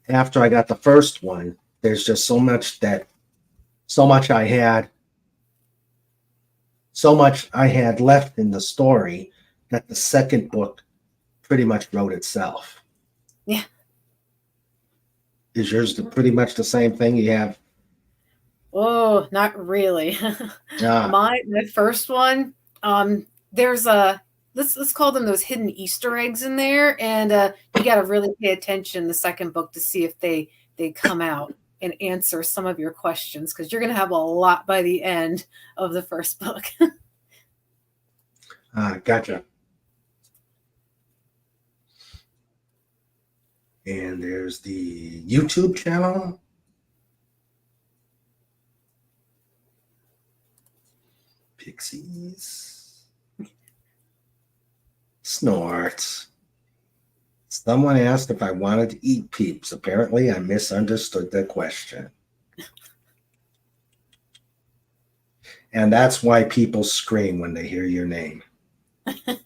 after I got the first one, there's just so much I had left in the story that the second book pretty much wrote itself. Yeah. Is yours pretty much the same thing you have? Oh, not really. My first one, there's let's call them those hidden Easter eggs in there, and you got to really pay attention the second book to see if they come out and answer some of your questions, because you're going to have a lot by the end of the first book. Gotcha. And there's the YouTube channel. Pixies. Snorts. Someone asked if I wanted to eat peeps. Apparently, I misunderstood the question. And that's why people scream when they hear your name. I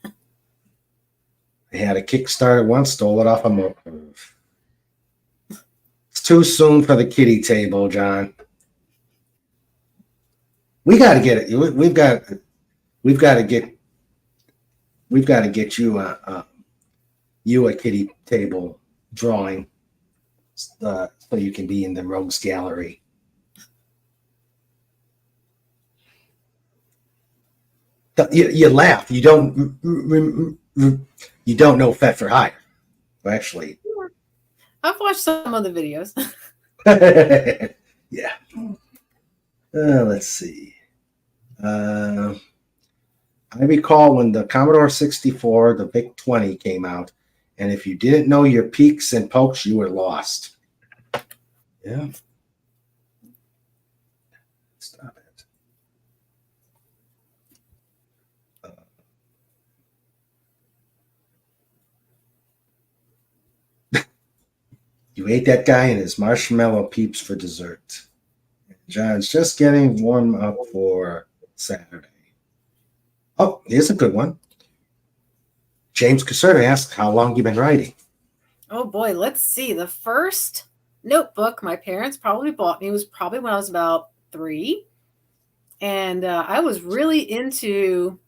had a Kickstarter once, stole it off a move. It's too soon for the kitty table, John. We got to get it. We've got to get you a kitty table drawing, so you can be in the Rogues Gallery. You laugh. You don't know Fet for Hire. Actually, I've watched some of the videos. Yeah. Let's see. I recall when the Commodore 64, the VIC-20 came out, and if you didn't know your peaks and pokes, you were lost. Yeah. Stop it. You ate that guy and his marshmallow peeps for dessert. John's just getting warm up for Saturday. Oh, here's a good one. James Caserta asked, how long you been writing? Oh boy, let's see. The first notebook my parents probably bought me was probably when I was about 3. And I was really into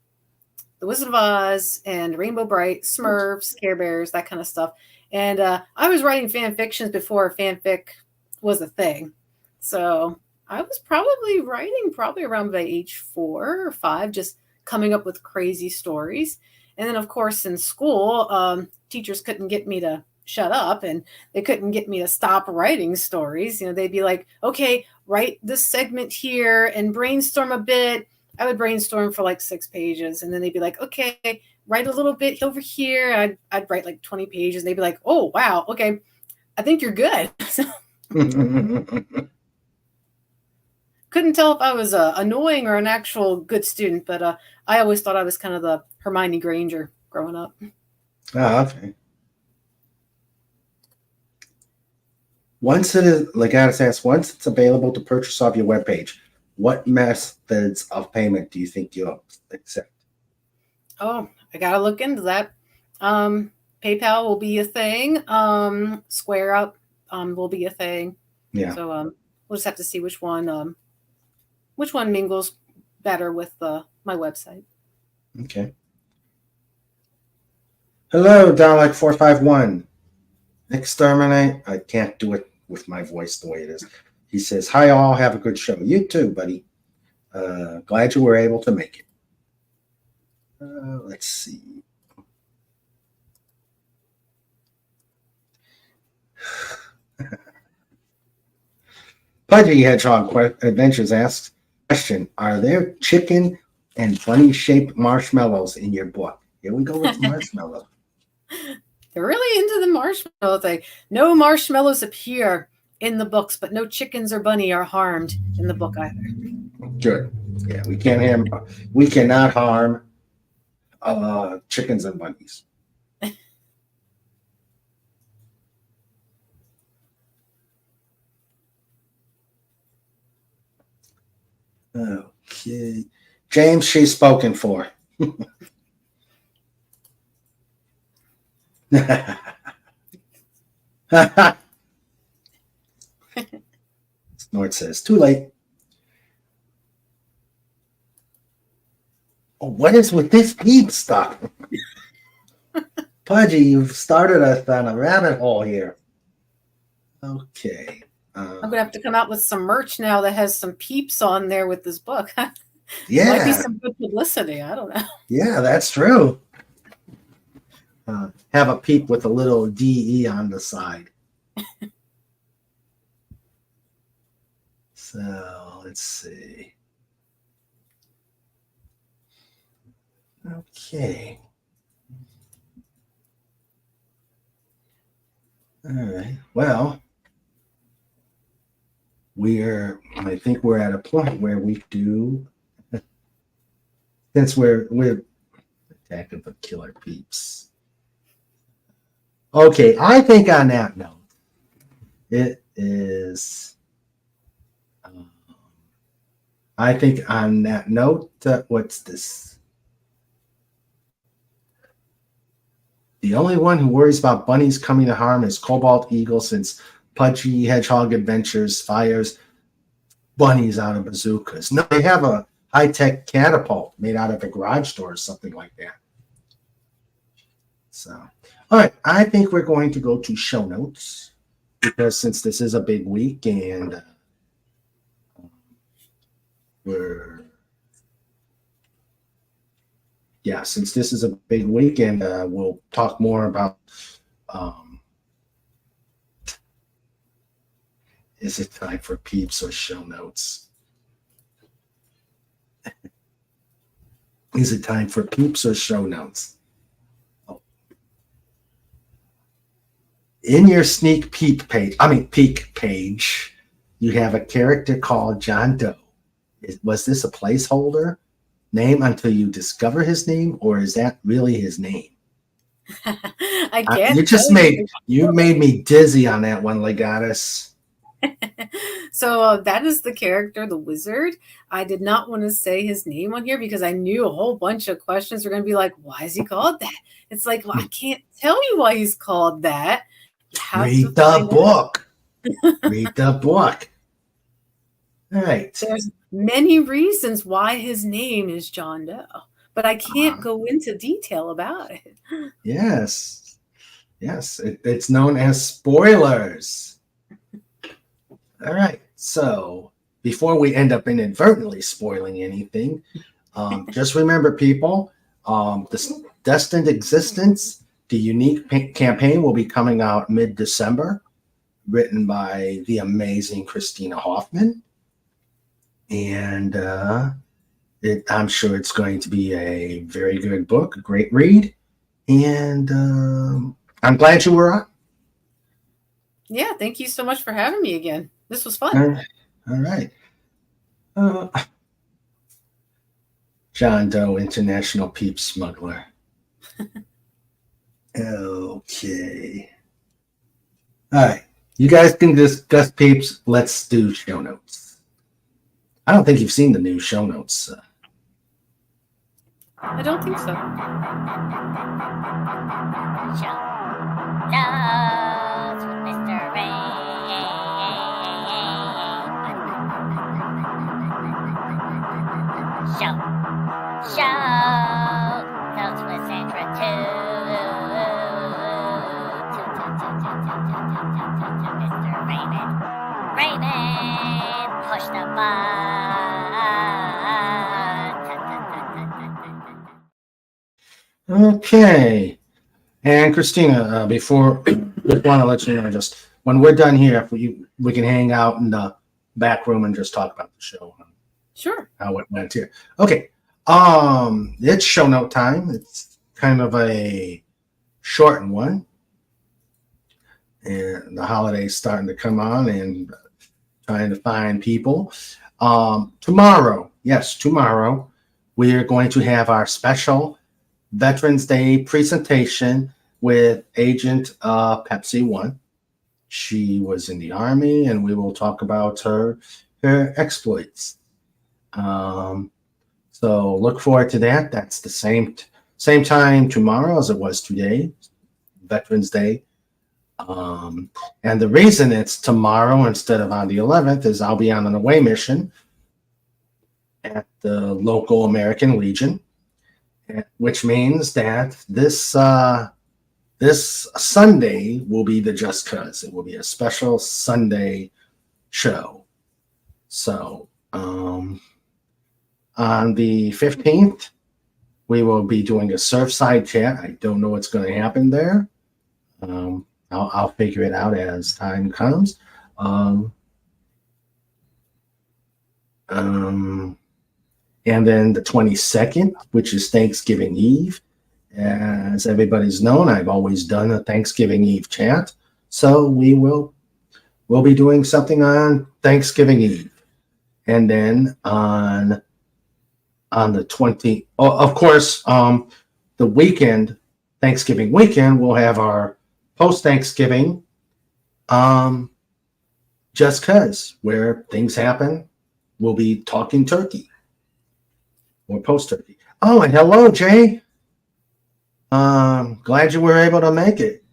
The Wizard of Oz and Rainbow Bright, Smurfs, Care Bears, that kind of stuff. And I was writing fan fictions before fanfic was a thing. So I was probably writing around by age 4 or 5, just coming up with crazy stories. And then, of course, in school, teachers couldn't get me to shut up, and they couldn't get me to stop writing stories. You know, they'd be like, okay, write this segment here and brainstorm a bit. I would brainstorm for like 6 pages, and then they'd be like, okay, write a little bit over here. I'd write like 20 pages, and they'd be like, oh, wow, okay, I think you're good. Couldn't tell if I was annoying or an actual good student, but I always thought I was kind of the Hermione Granger growing up. Oh, okay. Once it's available to purchase off your webpage, what methods of payment do you think you'll accept? Oh, I gotta look into that. PayPal will be a thing. Square Up will be a thing. Yeah. So we'll just have to see which one mingles better with my website. Okay. Hello, Dalek 451. Exterminate. I can't do it with my voice the way it is. He says, "Hi all, have a good show." You too, buddy. Glad you were able to make it. Let's see. Pudgy Hedgehog Adventures asks, question, are there chicken and bunny-shaped marshmallows in your book? Here we go with marshmallow. They're really into the marshmallow thing. No marshmallows appear in the books, but no chickens or bunny are harmed in the book either. Good. Yeah, we cannot harm chickens and bunnies. Okay. James, she's spoken for. Snort says, too late. Oh, what is with this peep stuff? Pudgy, you've started us on a rabbit hole here. Okay. I'm going to have to come out with some merch now that has some peeps on there with this book. Yeah. Might be some good publicity. I don't know. Yeah, that's true. Have a peep with a little DE on the side. So let's see. Okay. All right. Well, I think we're at a point where we do, since we're Attack of the Killer Peeps. Okay, I think on that note, it is. I think on that note, what's this? The only one who worries about bunnies coming to harm is Cobalt Eagle, since Pudgy Hedgehog Adventures fires bunnies out of bazookas. No, they have a high-tech catapult made out of a garage door or something like that. So, all right, I think we're going to go to show notes, because since this is a big week and since this is a big week and we'll talk more about is it time for peeps or show notes? Is it time for peeps or show notes? Oh. In your sneak peek page, you have a character called John Doe. Was this a placeholder name until you discover his name, or is that really his name? I can't. You made me dizzy on that one, Legatus. So that is the character, the wizard. I did not want to say his name on here because I knew a whole bunch of questions were going to be like, why is he called that? It's like, well, I can't tell you why he's called that. Read the book. Read the book. All right. There's many reasons why his name is John Doe, but I can't go into detail about it. Yes. It's known as spoilers. All right. So before we end up inadvertently spoiling anything, just remember, people, the Destined Existence, the unique campaign will be coming out mid-December, written by the amazing Kristina Hoffman. And I'm sure it's going to be a very good book, a great read. And I'm glad you were on. Yeah, thank you so much for having me again. This was fun. All right. John Doe, International Peep Smuggler. Okay. All right. You guys can discuss peeps. Let's do show notes. I don't think you've seen the new show notes. I don't think so. Show notes with Mr. Ray. Show notes with Sandra too. Mr. Raymond. Raymond, push the button. Okay. And Kristina, before just want to let you know, just when we're done here, if we can hang out in the back room and just talk about the show, Sure. how it went here. Okay. It's show note time. It's kind of a shortened one, and the holidays starting to come on, and trying to find people. Tomorrow, we are going to have our special Veterans Day presentation with Agent Pepsi One. She was in the Army, and we will talk about her exploits. So look forward to that. That's the same time tomorrow as it was today, Veterans Day. And the reason it's tomorrow instead of on the 11th is I'll be on an away mission at the local American Legion, which means that this Sunday will be the Just Cause. It will be a special Sunday show. So on the 15th, we will be doing a Surfside chat. I don't know what's going to happen there. I'll figure it out as time comes. And then the 22nd, which is Thanksgiving Eve. As everybody's known, I've always done a Thanksgiving Eve chat. So we'll be doing something on Thanksgiving Eve. And then on the 20th, of course, the weekend, Thanksgiving weekend, we'll have our post-Thanksgiving Just Cause, where things happen. We'll be talking turkey. Or post-turkey. Oh, and hello, Jay. Glad you were able to make it.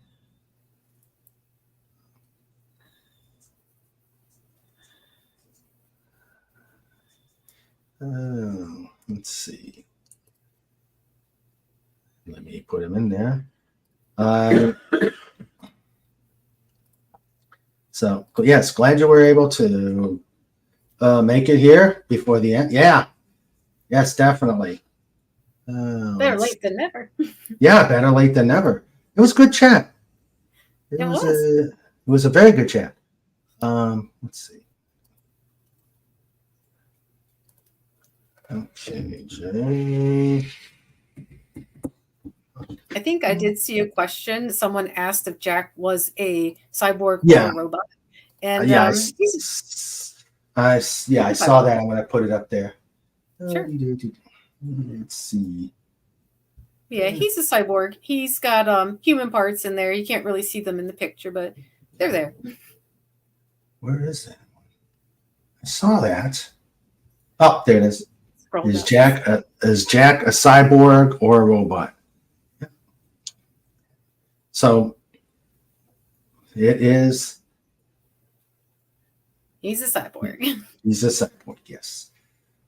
Let's see. Let me put him in there. So, yes, glad you were able to make it here before the end. Yeah. Yes, definitely. Better late than never. Yeah, better late than never. It was a good chat. It was a very good chat. Let's see. Okay, Jay. I think I did see a question. Someone asked if Jack was a cyborg Yeah. or a robot. And I saw that. I'm going to put it up there. Sure. Let's see. Yeah, he's a cyborg. He's got human parts in there. You can't really see them in the picture, but they're there. Where is it? I saw that. Oh, there it is. Scroll Is down. Jack a cyborg or a robot? So it is. He's a cyborg. He's a cyborg, yes.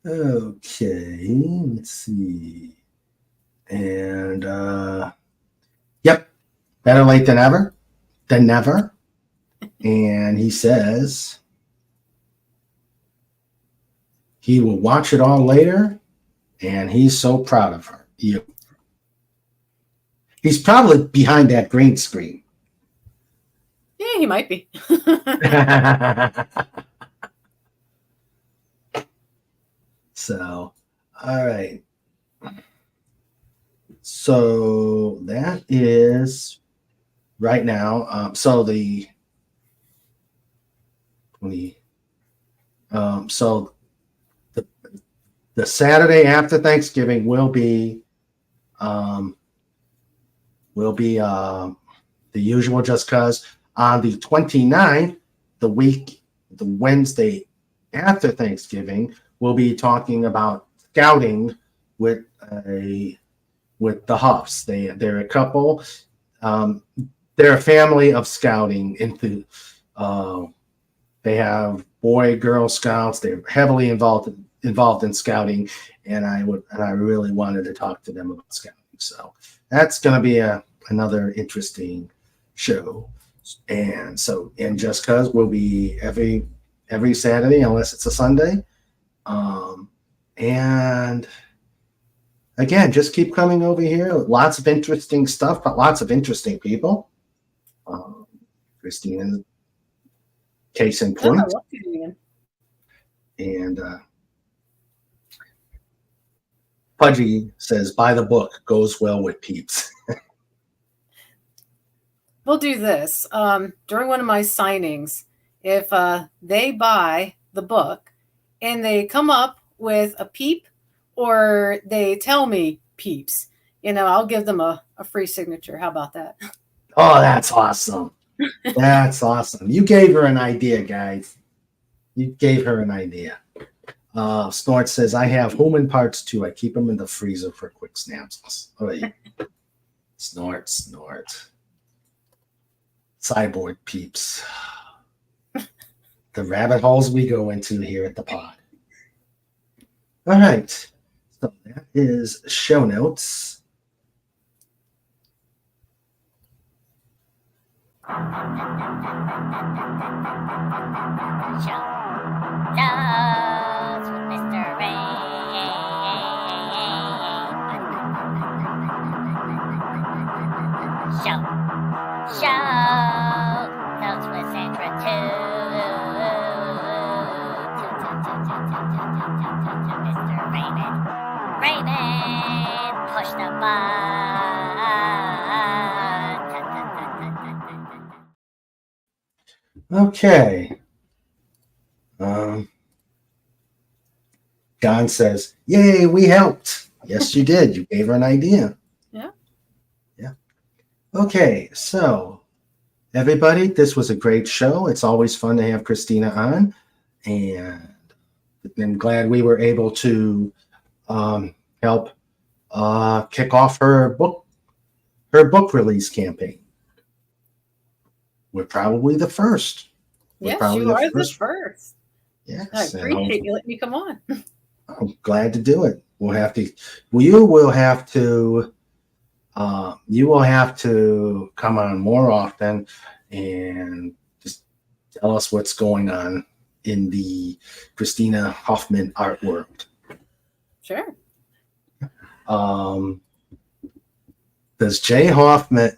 Okay, let's see. And yep, better late than never. And he says he will watch it all later, and he's so proud of her. He's probably behind that green screen. Yeah, he might be. So, all right. So that is right now. So the 20. So the Saturday after Thanksgiving will be the usual Just Cause. On the 29th, the Wednesday after Thanksgiving, we'll be talking about scouting with the Huffs. They're a couple. They're a family of scouting they have boy, Girl Scouts. They're heavily involved in scouting, and I really wanted to talk to them about scouting. So that's going to be another interesting show. And so, and Just Cause will be every Saturday unless it's a Sunday. And again, just keep coming over here. Lots of interesting stuff, but lots of interesting people. Kristina, case in point. I love it. And Pudgy says, buy the book. Goes well with peeps. We'll do this. During one of my signings, if they buy the book and they come up with a peep or they tell me peeps, I'll give them a free signature. How about that? Oh, that's awesome. That's awesome. You gave her an idea, guys. You gave her an idea. Snort says, I have human parts too. I keep them in the freezer for quick snaps. Oh, yeah. Snort. Cyborg peeps. The rabbit holes we go into here at the pod. All right. So that is show notes. Shows with Mr. Rain. Shows with Sandra Mr. Raymond, push the button. Okay. Don says, yay, we helped. Yes, you did. You gave her an idea. Yeah. Okay, so everybody, this was a great show. It's always fun to have Kristina on, and I'm glad we were able to help kick off her book release campaign. We're probably the first. Yes, you are the first. Yes, I appreciate you letting me come on. I'm glad to do it. You will have to come on more often and just tell us what's going on in the Kristina Hoffman art world. Sure. Does Jay Hoffman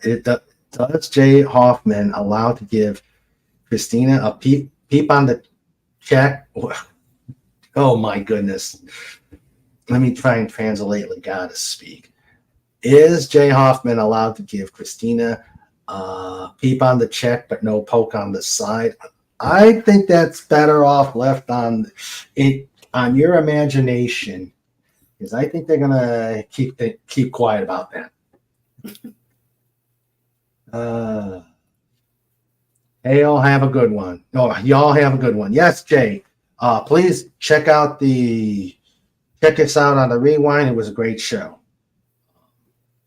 allow to give Kristina a peep on the check? Oh my goodness. Let me try and translate like God to speak. Is Jay Hoffman allowed to give Kristina a peep on the check but no poke on the side? I think that's better off left on your imagination, because I think they're gonna keep quiet about that. Hey, y'all have a good one. Oh, y'all have a good one. Yes, Jay. Please check us out on the Rewind. It was a great show.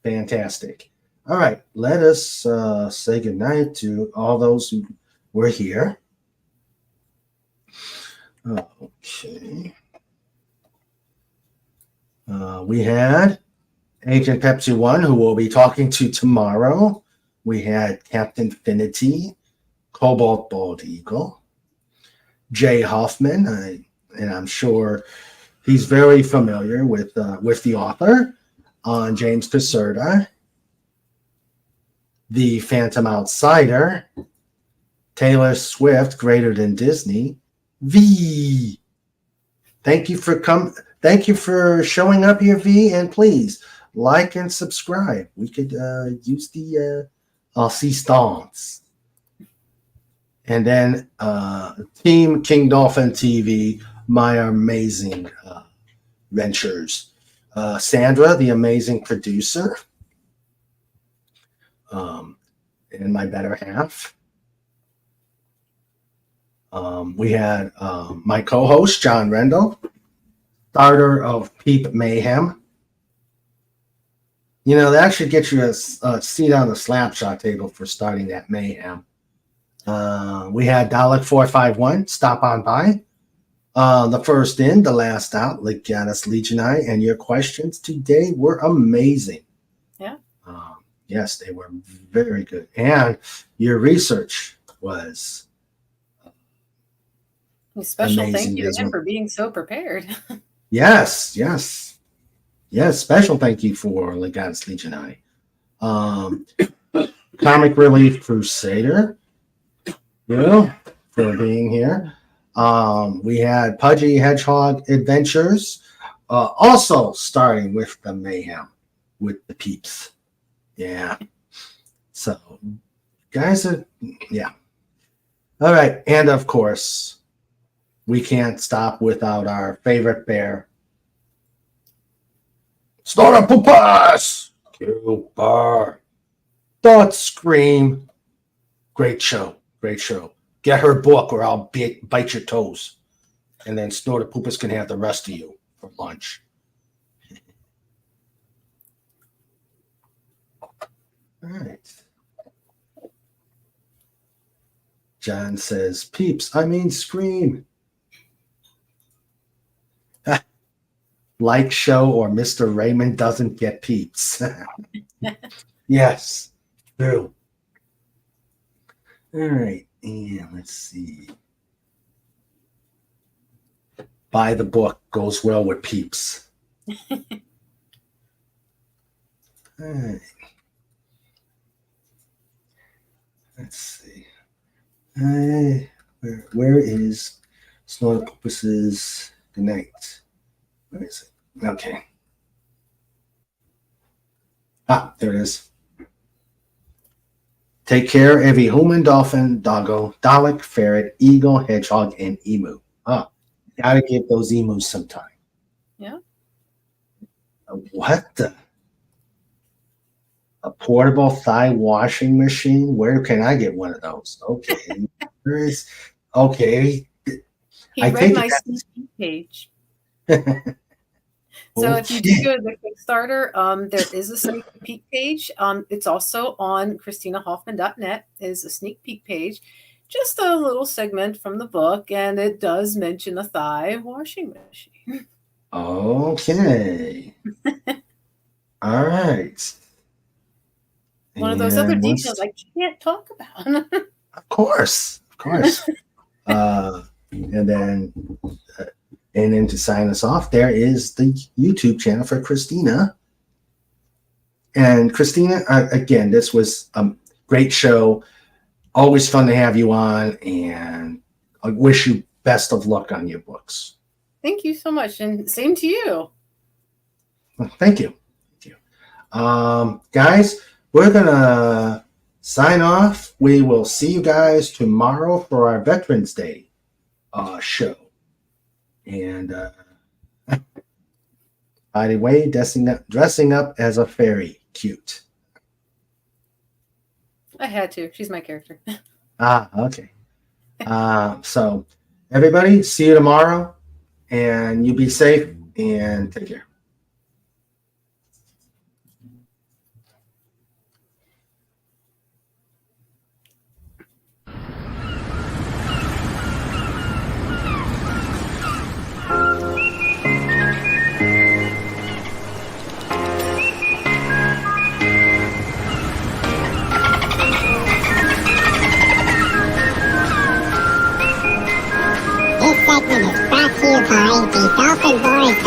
Fantastic. All right, let us say goodnight to all those who were here. Okay. We had Agent Pepsi 1, who we'll be talking to tomorrow. We had Captain Finity, Cobalt Bald Eagle, Jay Hoffman, and I'm sure he's very familiar with the author, James Caserta, the Phantom Outsider, Taylor Swift, Greater Than Disney, V. Thank you for showing up here, V, and please like and subscribe. We could use the assistance. And then Team King Dolphin TV, my amazing ventures. Sandra, the amazing producer, and my better half. We had my co-host, John Rendell, starter of Peep Mayhem. That should get you a seat on the slapshot table for starting that mayhem. We had Dalek 451, stop on by. The first in, the last out, Legatus Legionai, and your questions today were amazing. Yeah. Yes, they were very good. And your research was A special thank amazing you to as him well. for being so prepared. Yes. Special thank you for Legatus Legionari. Comic Relief Crusader, for being here. We had Pudgy Hedgehog Adventures, also starting with the mayhem with the peeps. Yeah. So, guys are, yeah. All right. And of course, we can't stop without our favorite bear. Snort a poopas! Cooper. Don't scream. Great show. Get her book or I'll bite your toes. And then Snort a poopas can have the rest of you for lunch. All right. John says, peeps, I mean scream. Like show or Mr. Raymond doesn't get peeps. Yes, true. All right, and let's see. Buy the book goes well with peeps. All right. Let's see. Where is Snortopus's Good night? Where is it? Okay. There it is. Take care, every human, dolphin, doggo, Dalek, ferret, eagle, hedgehog, and emu. Gotta give those emus some time. Yeah. What the? A portable thigh washing machine? Where can I get one of those? Okay. There is. Okay. He I read think my that's- sneak peek page. So if you do go to the Kickstarter, there is a sneak peek page. It's also on KristinaHoffman.net is a sneak peek page. Just a little segment from the book, and it does mention a thigh washing machine. Okay. All right. One of those other And once- details I can't talk about. Of course. And then to sign us off, there is the YouTube channel for Kristina. And Kristina, again, this was a great show. Always fun to have you on, and I wish you best of luck on your books. Thank you so much, and same to you. Well, thank you. Guys, we're gonna sign off. We will see you guys tomorrow for our Veterans Day show. And by the way, dressing up as a fairy, cute. I had to. She's my character. Okay. So everybody, see you tomorrow, and you be safe and take care. This segment is brought to you by the Dolphin Boys